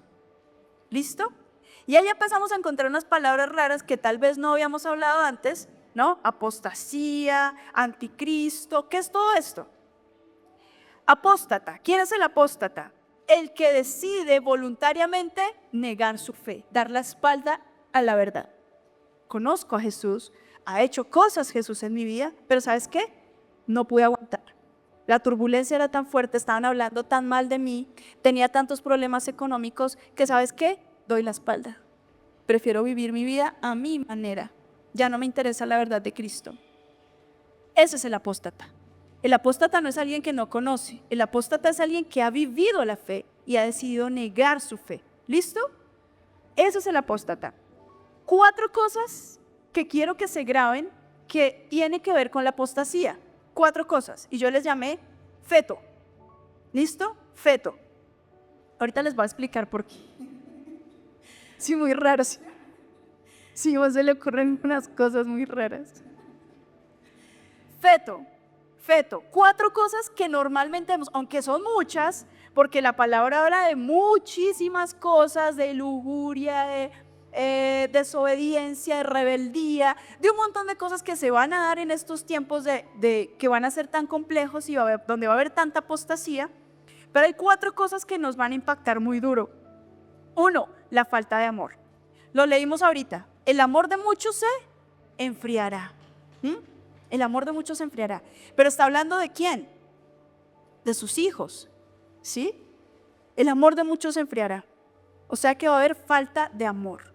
¿Listo? Y ahí empezamos a encontrar unas palabras raras que tal vez no habíamos hablado antes, ¿no? Apostasía, anticristo, ¿qué es todo esto? Apóstata, ¿quién es el apóstata? El que decide voluntariamente negar su fe, dar la espalda a la verdad. Conozco a Jesús, ha hecho cosas Jesús en mi vida, pero ¿sabes qué? No pude aguantar. La turbulencia era tan fuerte, estaban hablando tan mal de mí, tenía tantos problemas económicos que ¿sabes qué? Doy la espalda. Prefiero vivir mi vida a mi manera. Ya no me interesa la verdad de Cristo. Ese es el apóstata. El apóstata no es alguien que no conoce. El apóstata es alguien que ha vivido la fe y ha decidido negar su fe. ¿Listo? Ese es el apóstata. 4 cosas que quiero que se graben que tiene que ver con la apostasía. 4 cosas. Y yo les llamé feto. ¿Listo? Feto. Ahorita les voy a explicar por qué. Sí, muy raros. Sí, a vos se le ocurren unas cosas muy raras. Feto. 4 cosas que normalmente vemos, aunque son muchas, porque la palabra habla de muchísimas cosas, de lujuria, de desobediencia, de rebeldía, de un montón de cosas que se van a dar en estos tiempos que van a ser tan complejos y donde va a haber tanta apostasía. Pero hay 4 cosas que nos van a impactar muy duro. 1, la falta de amor. Lo leímos ahorita. El amor de muchos se enfriará. El amor de muchos se enfriará. Pero está hablando ¿de quién? De sus hijos. ¿Sí? El amor de muchos se enfriará. O sea que va a haber falta de amor.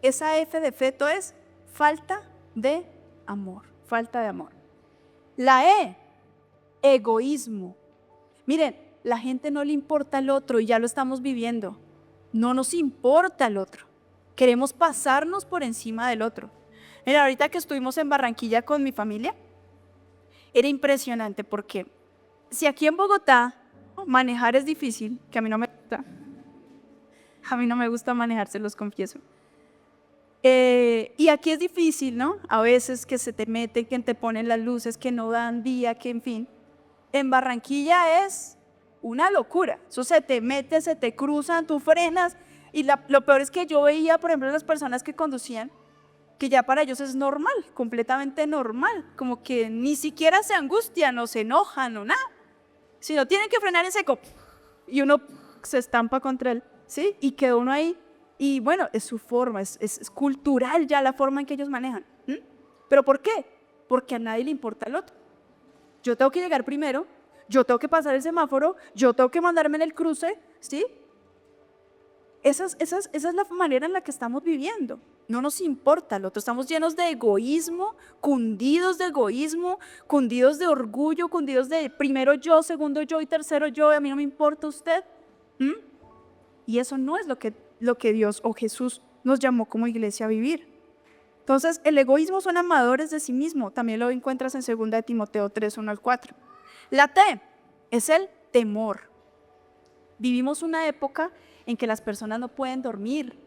Esa F de feto es falta de amor. Falta de amor. La E, egoísmo. Miren, la gente no le importa el otro y ya lo estamos viviendo. No nos importa el otro. Queremos pasarnos por encima del otro. Mira, ahorita que estuvimos en Barranquilla con mi familia, era impresionante porque si aquí en Bogotá manejar es difícil, que a mí no me gusta manejar, se los confieso. Y aquí es difícil, ¿no? A veces que se te mete, que te ponen las luces, que no dan día, que en fin. En Barranquilla es una locura. Eso se te mete, se te cruzan, tú frenas. Y lo peor es que yo veía, por ejemplo, las personas que conducían, que ya para ellos es normal, completamente normal. Como que ni siquiera se angustian o se enojan o nada. Sino tienen que frenar en seco. Y uno se estampa contra él, ¿sí? Y quedó uno ahí. Y bueno, es su forma, es cultural ya la forma en que ellos manejan. ¿Pero por qué? Porque a nadie le importa el otro. Yo tengo que llegar primero, yo tengo que pasar el semáforo, yo tengo que mandarme en el cruce, ¿sí? Esa es la manera en la que estamos viviendo. No nos importa el otro, estamos llenos de egoísmo, cundidos de egoísmo, cundidos de orgullo, cundidos de primero yo, segundo yo y tercero yo, a mí no me importa usted. Y eso no es lo que Dios o Jesús nos llamó como iglesia a vivir. Entonces, el egoísmo son amadores de sí mismo. También lo encuentras en 2 de Timoteo 3, 1 al 4. La T es el temor. Vivimos una época en que las personas no pueden dormir.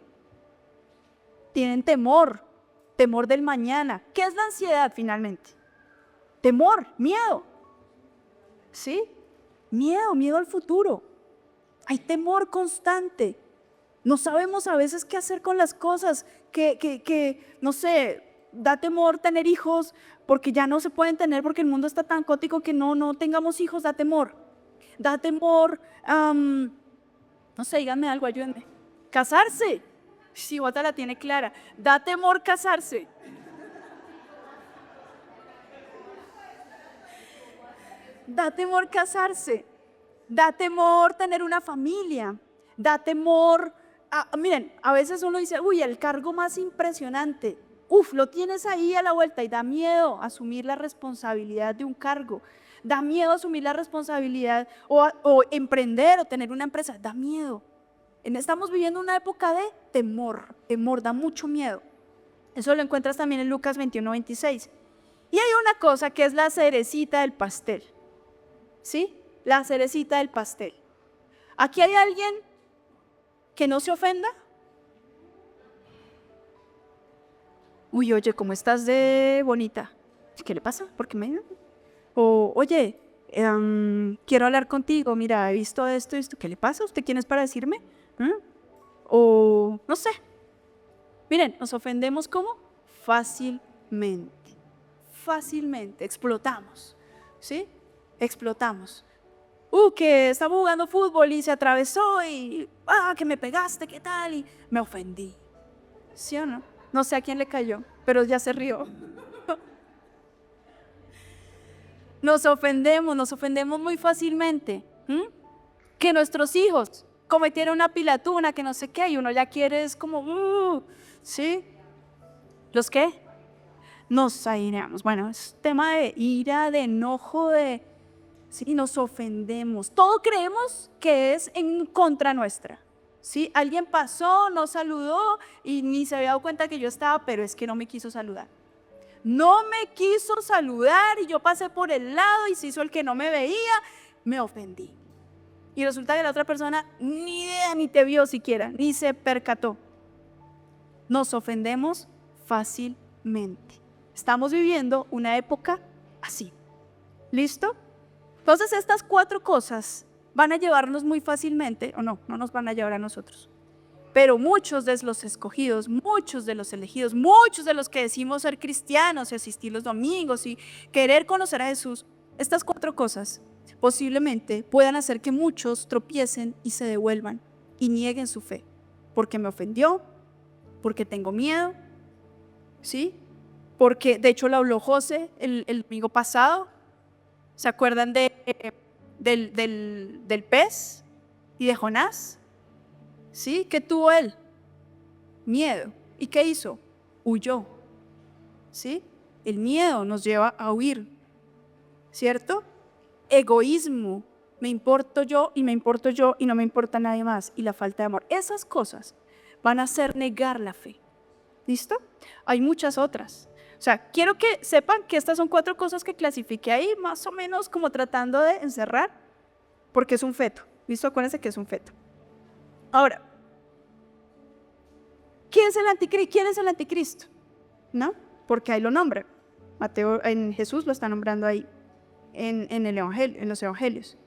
Tienen temor del mañana. ¿Qué es la ansiedad finalmente? Temor, miedo. ¿Sí? Miedo al futuro. Hay temor constante. No sabemos a veces qué hacer con las cosas, que no sé, da temor tener hijos porque ya no se pueden tener porque el mundo está tan caótico que no tengamos hijos, da temor. Da temor, no sé, díganme algo, ayúdenme. Casarse. Si Bota la tiene clara. Da temor casarse. Da temor casarse. Da temor tener una familia, da temor, miren, a veces uno dice, uy, el cargo más impresionante, lo tienes ahí a la vuelta y da miedo asumir la responsabilidad de un cargo, da miedo asumir la responsabilidad o emprender o tener una empresa, da miedo. Estamos viviendo una época de temor, da mucho miedo. Eso lo encuentras también en Lucas 21:26. Y hay una cosa que es la cerecita del pastel, ¿sí? La cerecita del pastel. ¿Aquí hay alguien que no se ofenda? Uy, oye, ¿cómo estás de bonita? ¿Qué le pasa? ¿Por qué me...? O, oye, quiero hablar contigo, mira, he visto esto y esto. ¿Qué le pasa? ¿Usted quién es para decirme? O, no sé. Miren, nos ofendemos ¿cómo? Fácilmente. Fácilmente, explotamos, ¿sí? Explotamos. Que estamos jugando fútbol y se atravesó y, que me pegaste, ¿qué tal? Y me ofendí. ¿Sí o no? No sé a quién le cayó, pero ya se rió. Nos ofendemos muy fácilmente. Que nuestros hijos cometieron una pilatuna, que no sé qué, y uno ya quiere, es como, ¿sí? ¿Los qué? Nos aireamos. Bueno, es tema de ira, de enojo, sí, nos ofendemos. Todo creemos que es en contra nuestra. ¿Sí? Alguien pasó, no saludó y ni se había dado cuenta que yo estaba, pero es que no me quiso saludar. No me quiso saludar y yo pasé por el lado y se hizo el que no me veía, me ofendí. Y resulta que la otra persona ni idea, ni te vio siquiera, ni se percató. Nos ofendemos fácilmente. Estamos viviendo una época así. ¿Listo? Entonces estas 4 cosas van a llevarnos muy fácilmente, o no nos van a llevar a nosotros. Pero muchos de los escogidos, muchos de los elegidos, muchos de los que decimos ser cristianos y asistir los domingos y querer conocer a Jesús, estas 4 cosas posiblemente puedan hacer que muchos tropiecen y se devuelvan y nieguen su fe. Porque me ofendió, porque tengo miedo, ¿sí? Porque de hecho lo habló José el domingo pasado. ¿Se acuerdan del pez y de Jonás? ¿Sí? ¿Qué tuvo él? Miedo. ¿Y qué hizo? Huyó. ¿Sí? El miedo nos lleva a huir, ¿cierto? Egoísmo. Me importo yo y no me importa nadie más. Y la falta de amor. Esas cosas van a hacer negar la fe. ¿Listo? Hay muchas otras. O sea, quiero que sepan que estas son 4 cosas que clasifiqué ahí, más o menos como tratando de encerrar, porque es un feto. ¿Listo? Acuérdense que es un feto. Ahora, ¿quién es el anticristo? ¿No? Porque ahí lo nombra. En Jesús lo está nombrando ahí, en el evangelio, en los evangelios.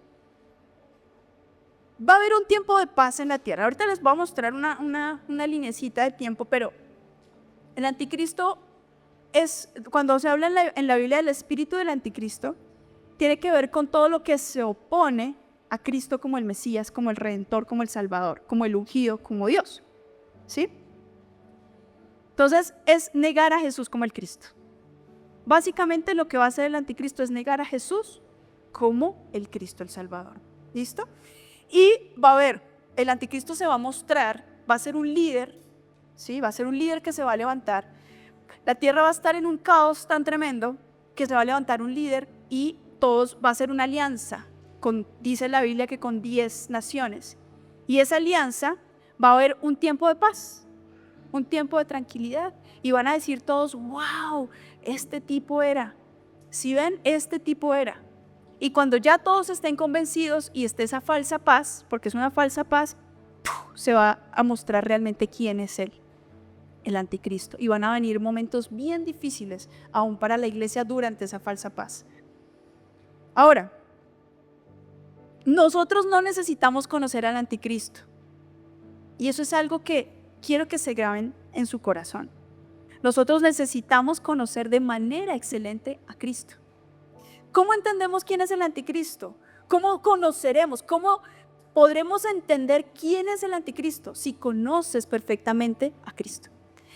Va a haber un tiempo de paz en la tierra. Ahorita les voy a mostrar una linecita de tiempo, pero el anticristo es, cuando se habla en la Biblia del espíritu del anticristo, tiene que ver con todo lo que se opone a Cristo como el Mesías, como el Redentor, como el Salvador, como el ungido, como Dios. ¿Sí? Entonces es negar a Jesús como el Cristo. Básicamente lo que va a hacer el anticristo es negar a Jesús como el Cristo, el Salvador. ¿Listo? Y va a haber, el anticristo se va a mostrar, va a ser un líder, ¿sí? Va a ser un líder que se va a levantar. La tierra va a estar en un caos tan tremendo que se va a levantar un líder y todos va a ser una alianza, dice la Biblia que con 10 naciones. Y esa alianza va a haber un tiempo de paz, un tiempo de tranquilidad. Y van a decir todos, wow, este tipo era. Si ven, este tipo era. Y cuando ya todos estén convencidos y esté esa falsa paz, porque es una falsa paz, se va a mostrar realmente quién es él, el anticristo. Y van a venir momentos bien difíciles, aún para la iglesia durante esa falsa paz. Ahora, nosotros no necesitamos conocer al anticristo. Y eso es algo que quiero que se graben en su corazón. Nosotros necesitamos conocer de manera excelente a Cristo. ¿Cómo entendemos quién es el anticristo? ¿Cómo conoceremos? ¿Cómo podremos entender quién es el anticristo? Si conoces perfectamente a Cristo.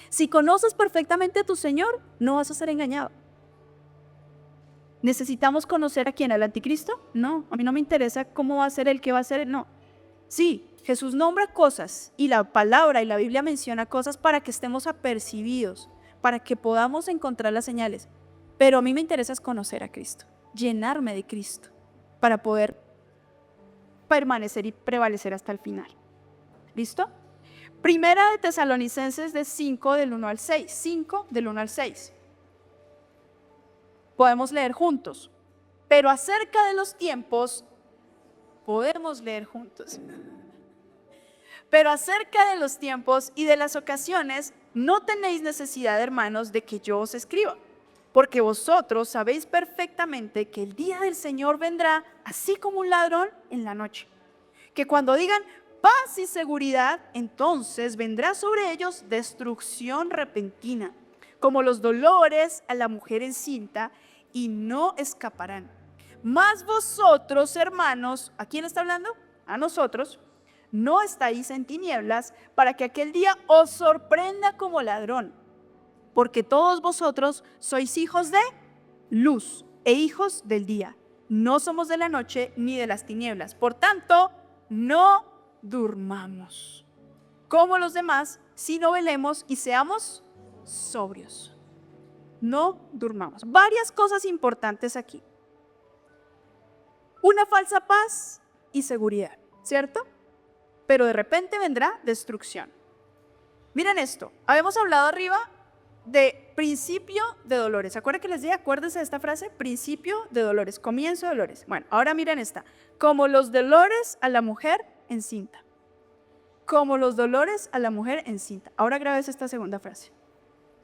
Si conoces perfectamente a tu Señor, no vas a ser engañado. ¿Necesitamos conocer a quién? ¿Al anticristo? No, a mí no me interesa cómo va a ser él, qué va a ser él, no. Sí, Jesús nombra cosas y la palabra y la Biblia menciona cosas para que estemos apercibidos, para que podamos encontrar las señales. Pero a mí me interesa es conocer a Cristo, llenarme de Cristo, para poder permanecer y prevalecer hasta el final. ¿Listo? Primera de Tesalonicenses de 5 del 1 al 6. 5 del 1 al 6. Podemos leer juntos. Pero acerca de los tiempos, podemos leer juntos. Pero acerca de los tiempos y de las ocasiones, no tenéis necesidad, hermanos, de que yo os escriba. Porque vosotros sabéis perfectamente que el día del Señor vendrá así como un ladrón en la noche. Que cuando digan paz y seguridad, entonces vendrá sobre ellos destrucción repentina, como los dolores a la mujer encinta, y no escaparán. Mas vosotros, hermanos, ¿a quién está hablando? A nosotros. No estáis en tinieblas para que aquel día os sorprenda como ladrón. Porque todos vosotros sois hijos de luz e hijos del día. No somos de la noche ni de las tinieblas. Por tanto, no durmamos como los demás, sino velemos y seamos sobrios. No durmamos. Varias cosas importantes aquí. Una falsa paz y seguridad, ¿cierto? Pero de repente vendrá destrucción. Miren esto, habíamos hablado arriba de principio de dolores. ¿Se acuerdan que les dije? Acuérdense de esta frase, principio de dolores, comienzo de dolores. Bueno, ahora miren esta, como los dolores a la mujer encinta. Como los dolores a la mujer encinta. Ahora grabes esta segunda frase.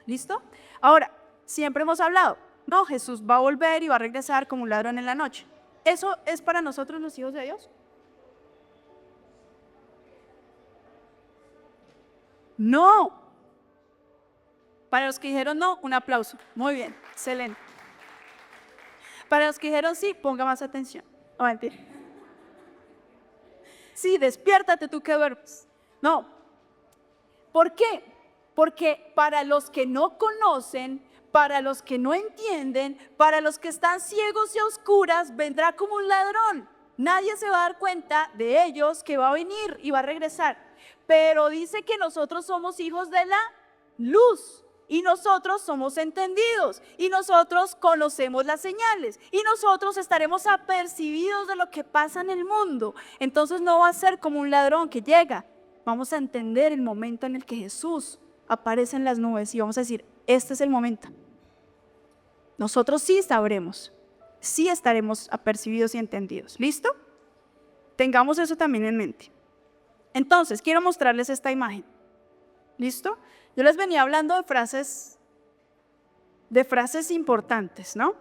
¿Listo? Ahora, siempre hemos hablado, no, Jesús va a volver y va a regresar como un ladrón en la noche. ¿Eso es para nosotros los hijos de Dios? No. Para los que dijeron no, un aplauso. Muy bien, excelente. Para los que dijeron sí, ponga más atención. No, mentira. Sí, despiértate tú que duermes. No. ¿Por qué? Porque para los que no conocen, para los que no entienden, para los que están ciegos y a oscuras, vendrá como un ladrón. Nadie se va a dar cuenta de ellos que va a venir y va a regresar. Pero dice que nosotros somos hijos de la luz. Y nosotros somos entendidos, y nosotros conocemos las señales, y nosotros estaremos apercibidos de lo que pasa en el mundo. Entonces no va a ser como un ladrón que llega. Vamos a entender el momento en el que Jesús aparece en las nubes y vamos a decir, este es el momento. Nosotros sí sabremos, sí estaremos apercibidos y entendidos. ¿Listo? Tengamos eso también en mente. Entonces, quiero mostrarles esta imagen. ¿Listo? Yo les venía hablando de frases importantes, ¿no?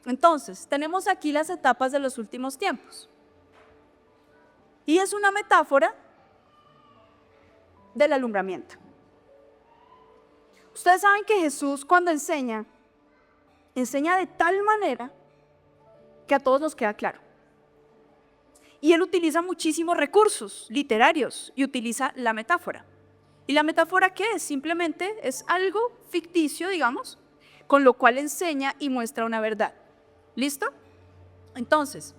Entonces, tenemos aquí las etapas de los últimos tiempos. Y es una metáfora del alumbramiento. Ustedes saben que Jesús cuando enseña de tal manera que a todos nos queda claro. Y él utiliza muchísimos recursos literarios y utiliza la metáfora. ¿Y la metáfora qué es? Simplemente es algo ficticio, digamos, con lo cual enseña y muestra una verdad. ¿Listo? Entonces,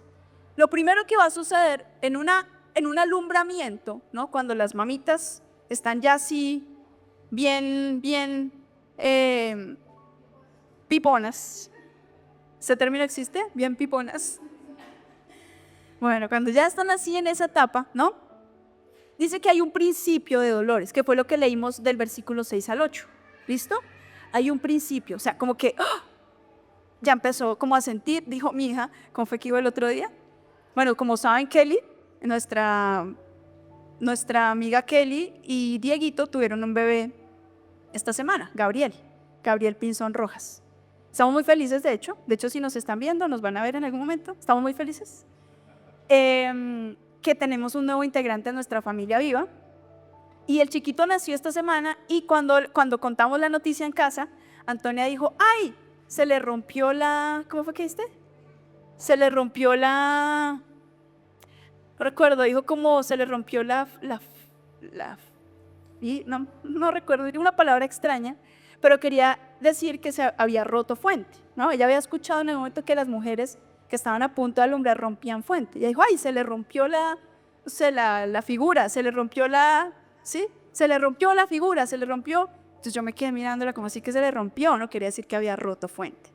lo primero que va a suceder en un alumbramiento, ¿no? Cuando las mamitas están ya así, bien piponas. ¿Ese término existe? Bien piponas. Bueno, cuando ya están así en esa etapa, ¿no? Dice que hay un principio de dolores, que fue lo que leímos del versículo 6 al 8. ¿Listo? Hay un principio, o sea, como que ya empezó como a sentir, dijo mi hija, ¿cómo fue que iba el otro día? Bueno, como saben, Kelly, nuestra amiga Kelly y Dieguito tuvieron un bebé esta semana, Gabriel Pinzón Rojas. Estamos muy felices, de hecho, si nos están viendo, nos van a ver en algún momento, estamos muy felices. Que tenemos un nuevo integrante en nuestra familia viva y el chiquito nació esta semana y cuando contamos la noticia en casa, Antonia dijo, ¡ay! Se le rompió la... ¿Cómo fue que dijiste? Se le rompió la... No recuerdo, dijo como se le rompió la y no recuerdo una palabra extraña, pero quería decir que se había roto fuente, ¿no? Ella había escuchado en el momento que las mujeres que estaban a punto de alumbrar rompían fuente. Ella dijo, ay, se le rompió la figura, se le rompió ¿sí? Se le rompió la figura, se le rompió. Entonces yo me quedé mirándola como así que se le rompió, ¿no? Quería decir que había roto fuente.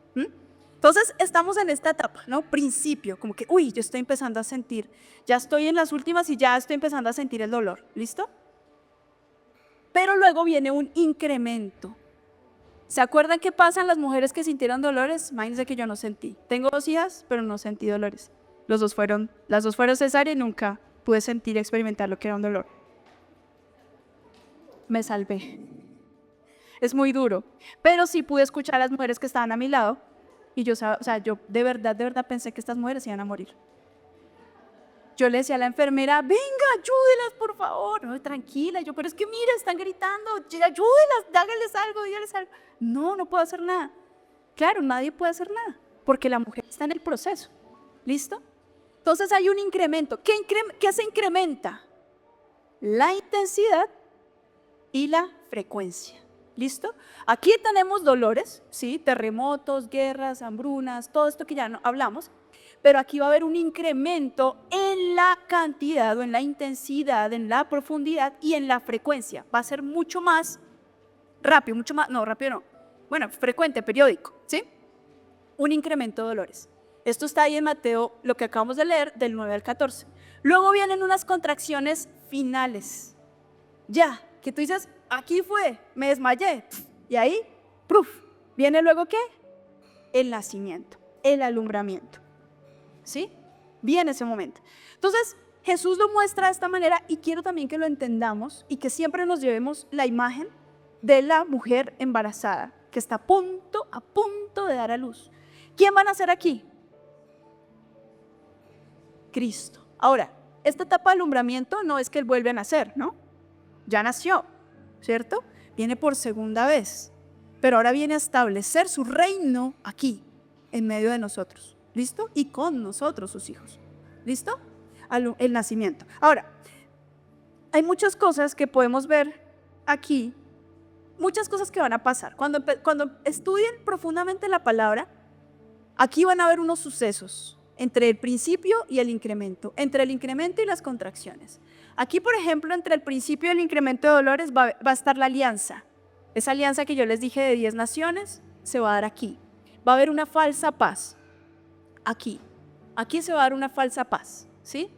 Entonces estamos en esta etapa, ¿no? Principio, como que, uy, yo estoy empezando a sentir, ya estoy en las últimas y ya estoy empezando a sentir el dolor, ¿listo? Pero luego viene un incremento. ¿Se acuerdan qué pasan las mujeres que sintieron dolores? Imagínense que yo no sentí. Tengo 2 hijas, pero no sentí dolores. Las dos fueron cesárea y nunca pude sentir y experimentar lo que era un dolor. Me salvé. Es muy duro, pero sí pude escuchar a las mujeres que estaban a mi lado y yo de verdad pensé que estas mujeres iban a morir. Yo le decía a la enfermera, venga, ayúdelas, por favor. No, tranquila. Yo, pero es que mira, están gritando, ayúdelas, dágales algo, dígales algo. No puedo hacer nada. Claro, nadie puede hacer nada, porque la mujer está en el proceso. ¿Listo? Entonces hay un incremento. ¿Qué se incrementa? La intensidad y la frecuencia. ¿Listo? Aquí tenemos dolores, ¿sí? Terremotos, guerras, hambrunas, todo esto que ya no hablamos. Pero aquí va a haber un incremento en la cantidad o en la intensidad, en la profundidad y en la frecuencia. Va a ser mucho más rápido, frecuente, periódico, ¿sí? Un incremento de dolores. Esto está ahí en Mateo, lo que acabamos de leer, del 9 al 14. Luego vienen unas contracciones finales. Ya, que tú dices, aquí fue, me desmayé. Y ahí, ¡pruf! ¿Viene luego qué? El nacimiento, el alumbramiento. ¿Sí? Viene ese momento. Entonces, Jesús lo muestra de esta manera y quiero también que lo entendamos y que siempre nos llevemos la imagen de la mujer embarazada que está a punto de dar a luz. ¿Quién van a ser aquí? Cristo. Ahora, esta etapa de alumbramiento no es que Él vuelve a nacer, ¿no? Ya nació, ¿cierto? Viene por segunda vez, pero ahora viene a establecer su reino aquí, en medio de nosotros. ¿Listo? Y con nosotros, sus hijos. ¿Listo? El nacimiento. Ahora, hay muchas cosas que podemos ver aquí, muchas cosas que van a pasar. Cuando estudien profundamente la palabra, aquí van a haber unos sucesos entre el principio y el incremento, entre el incremento y las contracciones. Aquí, por ejemplo, entre el principio y el incremento de dolores va a estar la alianza. Esa alianza que yo les dije de 10 naciones se va a dar aquí. Va a haber una falsa paz. Aquí se va a dar una falsa paz, ¿sí?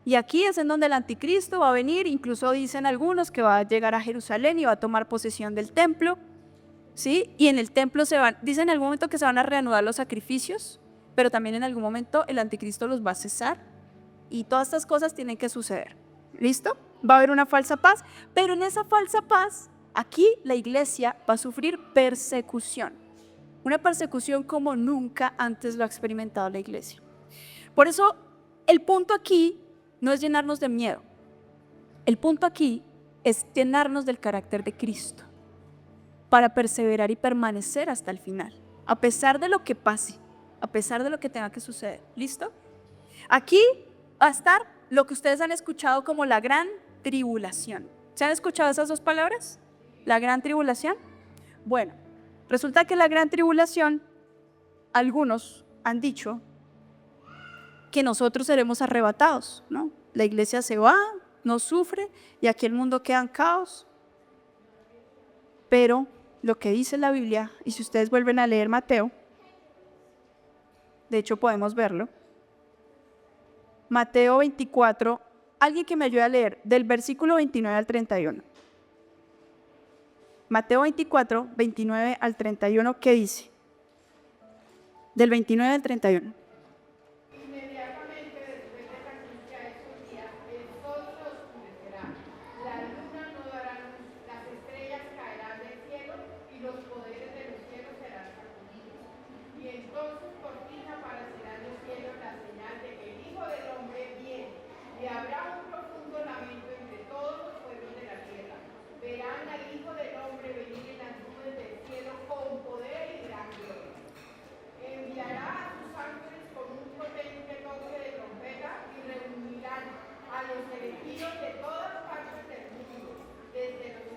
Y aquí es en donde el anticristo va a venir, incluso dicen algunos que va a llegar a Jerusalén y va a tomar posesión del templo, ¿sí? Y en el templo dicen en algún momento que se van a reanudar los sacrificios, pero también en algún momento el anticristo los va a cesar y todas estas cosas tienen que suceder, ¿listo? Va a haber una falsa paz, pero en esa falsa paz, aquí la iglesia va a sufrir persecución. Una persecución como nunca antes lo ha experimentado la iglesia. Por eso, el punto aquí no es llenarnos de miedo. El punto aquí es llenarnos del carácter de Cristo para perseverar y permanecer hasta el final, a pesar de lo que pase, a pesar de lo que tenga que suceder. ¿Listo? Aquí va a estar lo que ustedes han escuchado como la gran tribulación. ¿Se han escuchado esas 2 palabras? ¿La gran tribulación? Bueno. Resulta que la gran tribulación, algunos han dicho que nosotros seremos arrebatados, ¿no? La iglesia se va, no sufre y aquí el mundo queda en caos. Pero lo que dice la Biblia, y si ustedes vuelven a leer Mateo, de hecho podemos verlo, Mateo 24, alguien que me ayude a leer, del versículo 29 al 31. Mateo 24, 29 al 31, ¿qué dice? Del 29 al 31. Inmediatamente después de la angustia de esos días, el sol se oscurecerá, la luna no dará luz, las estrellas caerán del cielo y los poderes de los cielos serán sacudidos. Y entonces por fin aparecerá en el cielo la señal de que el Hijo del Hombre viene, y habrá un profundo lamento entre todos los pueblos de la tierra. Verán al Hijo del Hombre venir en las nubes del cielo con poder y gran gloria. Enviará a sus ángeles con un potente toque de trompeta y reunirán a los elegidos de todas partes del mundo, desde los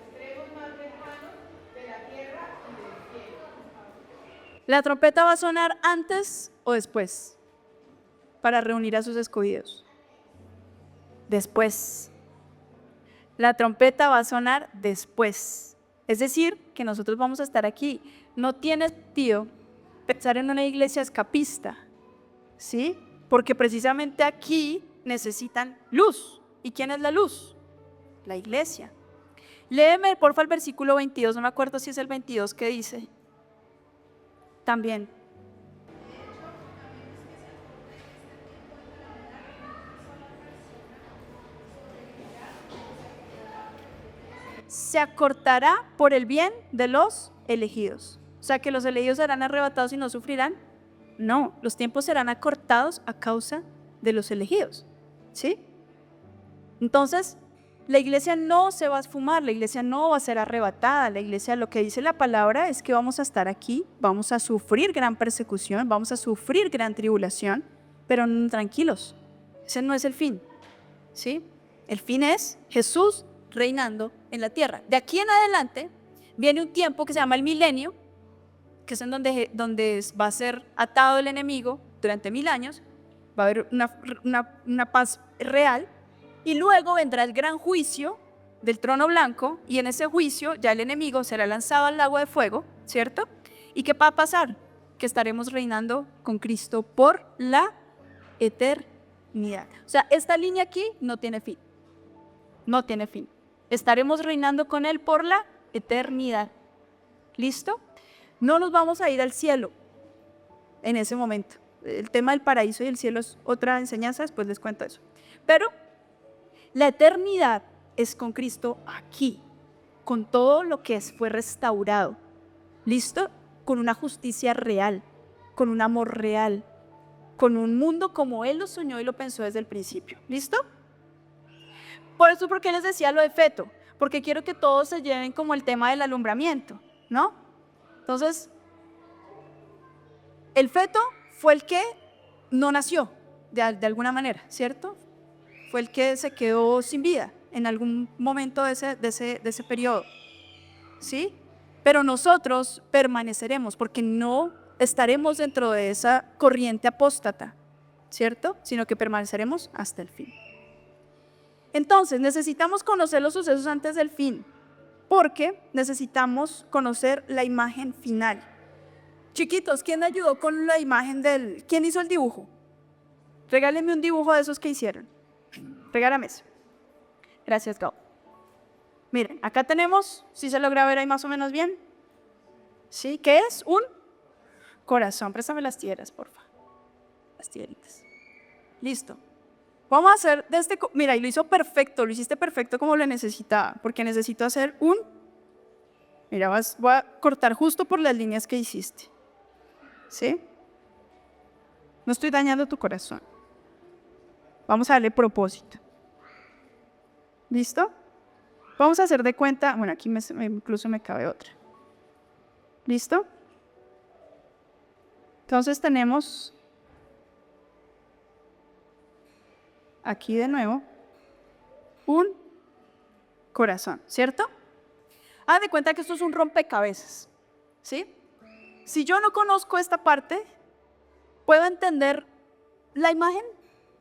¿La trompeta va a sonar antes o después para reunir a sus escogidos? Después. La trompeta va a sonar después. Es decir, que nosotros vamos a estar aquí. No tiene sentido pensar en una iglesia escapista, ¿sí? Porque precisamente aquí necesitan luz. ¿Y quién es la luz? La iglesia. Léeme, porfa, el versículo 22, no me acuerdo si es el 22 que dice. También. Se acortará por el bien de los elegidos. O sea, que los elegidos serán arrebatados y no sufrirán. No, los tiempos serán acortados a causa de los elegidos. ¿Sí? Entonces, la iglesia no se va a esfumar, la iglesia no va a ser arrebatada. La iglesia, lo que dice la palabra es que vamos a estar aquí, vamos a sufrir gran persecución, vamos a sufrir gran tribulación, pero tranquilos, ese no es el fin. ¿Sí? El fin es Jesús reinando en la tierra. De aquí en adelante viene un tiempo que se llama el milenio, que es en donde va a ser atado el enemigo durante 1000 años, va a haber una paz real, y luego vendrá el gran juicio del trono blanco, y en ese juicio ya el enemigo será lanzado al lago de fuego, ¿cierto? ¿Y qué va a pasar? Que estaremos reinando con Cristo por la eternidad. O sea, esta línea aquí no tiene fin. No tiene fin. Estaremos reinando con Él por la eternidad. ¿Listo? No nos vamos a ir al cielo en ese momento. El tema del paraíso y el cielo es otra enseñanza, después les cuento eso. Pero la eternidad es con Cristo aquí, con todo lo que fue restaurado. ¿Listo? Con una justicia real, con un amor real, con un mundo como Él lo soñó y lo pensó desde el principio. ¿Listo? Por eso, ¿por qué les decía lo de feto? Porque quiero que todos se lleven como el tema del alumbramiento, ¿no? Entonces, el feto fue el que no nació, de alguna manera, ¿cierto? Fue el que se quedó sin vida en algún momento de ese periodo, ¿sí? Pero nosotros permaneceremos porque no estaremos dentro de esa corriente apóstata, ¿cierto? Sino que permaneceremos hasta el fin. Entonces, necesitamos conocer los sucesos antes del fin, porque necesitamos conocer la imagen final. Chiquitos, ¿quién ayudó con la imagen ¿Quién hizo el dibujo? Regálenme un dibujo de esos que hicieron. Regálame eso. Gracias, Gao. Miren, acá tenemos, si se logra ver ahí más o menos bien. ¿Sí? ¿Qué es? Un corazón. Préstame las tijeras, porfa. Las tijeritas. Listo. Vamos a hacer de este, mira, y lo hizo perfecto, lo hiciste perfecto como lo necesitaba, porque necesito hacer mira, voy a cortar justo por las líneas que hiciste, ¿sí? No estoy dañando tu corazón. Vamos a darle propósito. ¿Listo? Vamos a hacer de cuenta, bueno, aquí incluso me cabe otra. ¿Listo? Entonces tenemos aquí de nuevo un corazón, ¿cierto? Haz de cuenta que esto es un rompecabezas, ¿sí? Si yo no conozco esta parte, ¿puedo entender la imagen?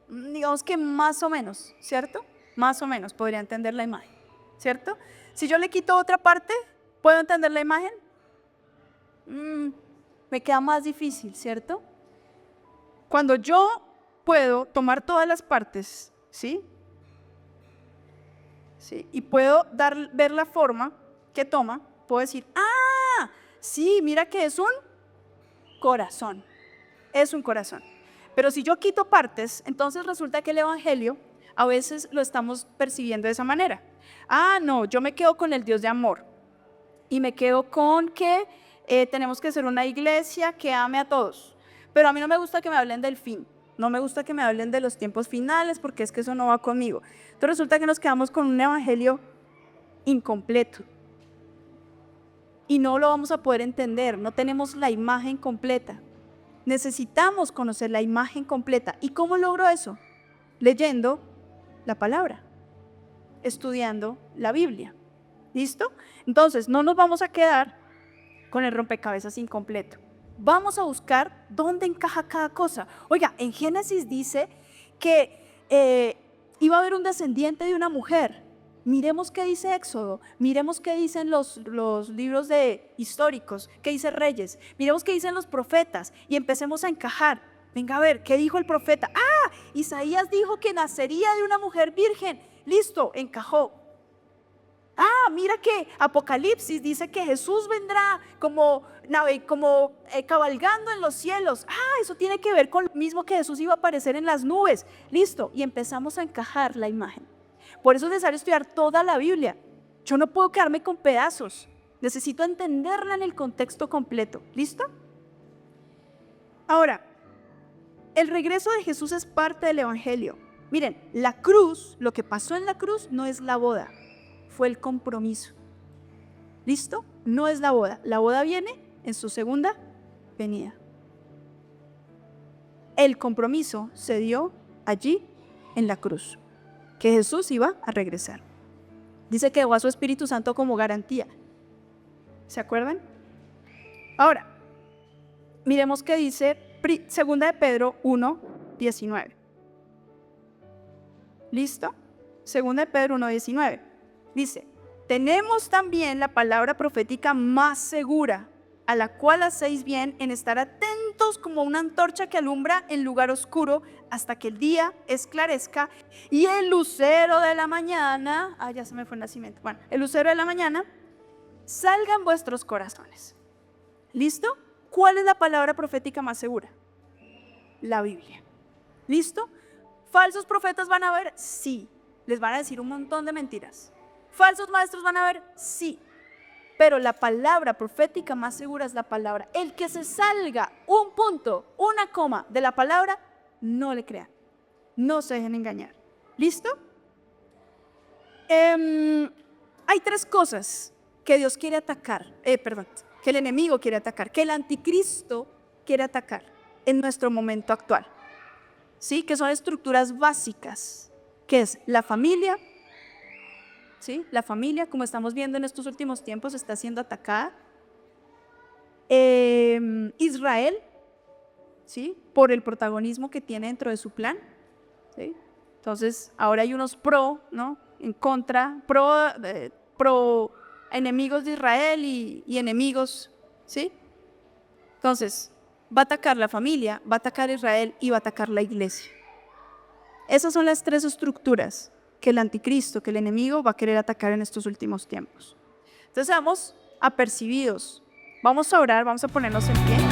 Digamos que más o menos, ¿cierto? Más o menos podría entender la imagen, ¿cierto? Si yo le quito otra parte, ¿puedo entender la imagen? Me queda más difícil, ¿cierto? Cuando yo puedo tomar todas las partes, ¿sí? ¿Sí? Y puedo ver la forma que toma, puedo decir, ¡ah! Sí, mira que es un corazón. Es un corazón. Pero si yo quito partes, entonces resulta que el evangelio a veces lo estamos percibiendo de esa manera. Ah, no, yo me quedo con el Dios de amor. Y me quedo con que tenemos que ser una iglesia que ame a todos. Pero a mí no me gusta que me hablen del fin. No me gusta que me hablen de los tiempos finales porque es que eso no va conmigo. Entonces resulta que nos quedamos con un evangelio incompleto. Y no lo vamos a poder entender, no tenemos la imagen completa. Necesitamos conocer la imagen completa. ¿Y cómo logro eso? Leyendo la palabra, estudiando la Biblia. ¿Listo? Entonces, no nos vamos a quedar con el rompecabezas incompleto. Vamos a buscar dónde encaja cada cosa. Oiga, en Génesis dice que iba a haber un descendiente de una mujer. Miremos qué dice Éxodo, miremos qué dicen los libros históricos, qué dice Reyes, miremos qué dicen los profetas y empecemos a encajar. Venga a ver, ¿qué dijo el profeta? Isaías dijo que nacería de una mujer virgen. Listo, encajó. Mira que Apocalipsis dice que Jesús vendrá como cabalgando en los cielos. Eso tiene que ver con lo mismo que Jesús iba a aparecer en las nubes. Listo, y empezamos a encajar la imagen. Por eso es necesario estudiar toda la Biblia. Yo no puedo quedarme con pedazos. Necesito entenderla en el contexto completo. ¿Listo? Ahora, el regreso de Jesús es parte del Evangelio. Miren, la cruz, lo que pasó en la cruz no es la boda, fue el compromiso. ¿Listo? No es la boda. La boda viene en su segunda venida. El compromiso se dio allí en la cruz, que Jesús iba a regresar. Dice que dejó a su Espíritu Santo como garantía. ¿Se acuerdan? Ahora, miremos qué dice segunda de Pedro 1:19. ¿Listo? Segunda de Pedro 1:19. Dice, tenemos también la palabra profética más segura, a la cual hacéis bien en estar atentos como una antorcha que alumbra en lugar oscuro hasta que el día esclarezca y el lucero de la mañana, ya se me fue el nacimiento, el lucero de la mañana salga en vuestros corazones. ¿Listo? ¿Cuál es la palabra profética más segura? La Biblia. ¿Listo? ¿Falsos profetas van a haber? Sí. Les van a decir un montón de mentiras. ¿Falsos maestros van a haber? Sí. Pero la palabra profética más segura es la palabra. El que se salga un punto, una coma de la palabra, no le crean. No se dejen engañar. ¿Listo? Hay tres cosas que Dios quiere atacar, que el enemigo quiere atacar, que el anticristo quiere atacar en nuestro momento actual. ¿Sí? Que son estructuras básicas, que es la familia. ¿Sí? La familia, como estamos viendo en estos últimos tiempos, está siendo atacada. Israel, ¿sí? Por el protagonismo que tiene dentro de su plan. ¿Sí? Entonces, ahora hay unos ¿no? En contra, pro enemigos de Israel y enemigos. ¿Sí? Entonces, va a atacar la familia, va a atacar Israel y va a atacar la iglesia. Esas son las tres estructuras que el anticristo, que el enemigo va a querer atacar en estos últimos tiempos. Entonces, seamos apercibidos. Vamos a orar, vamos a ponernos en pie.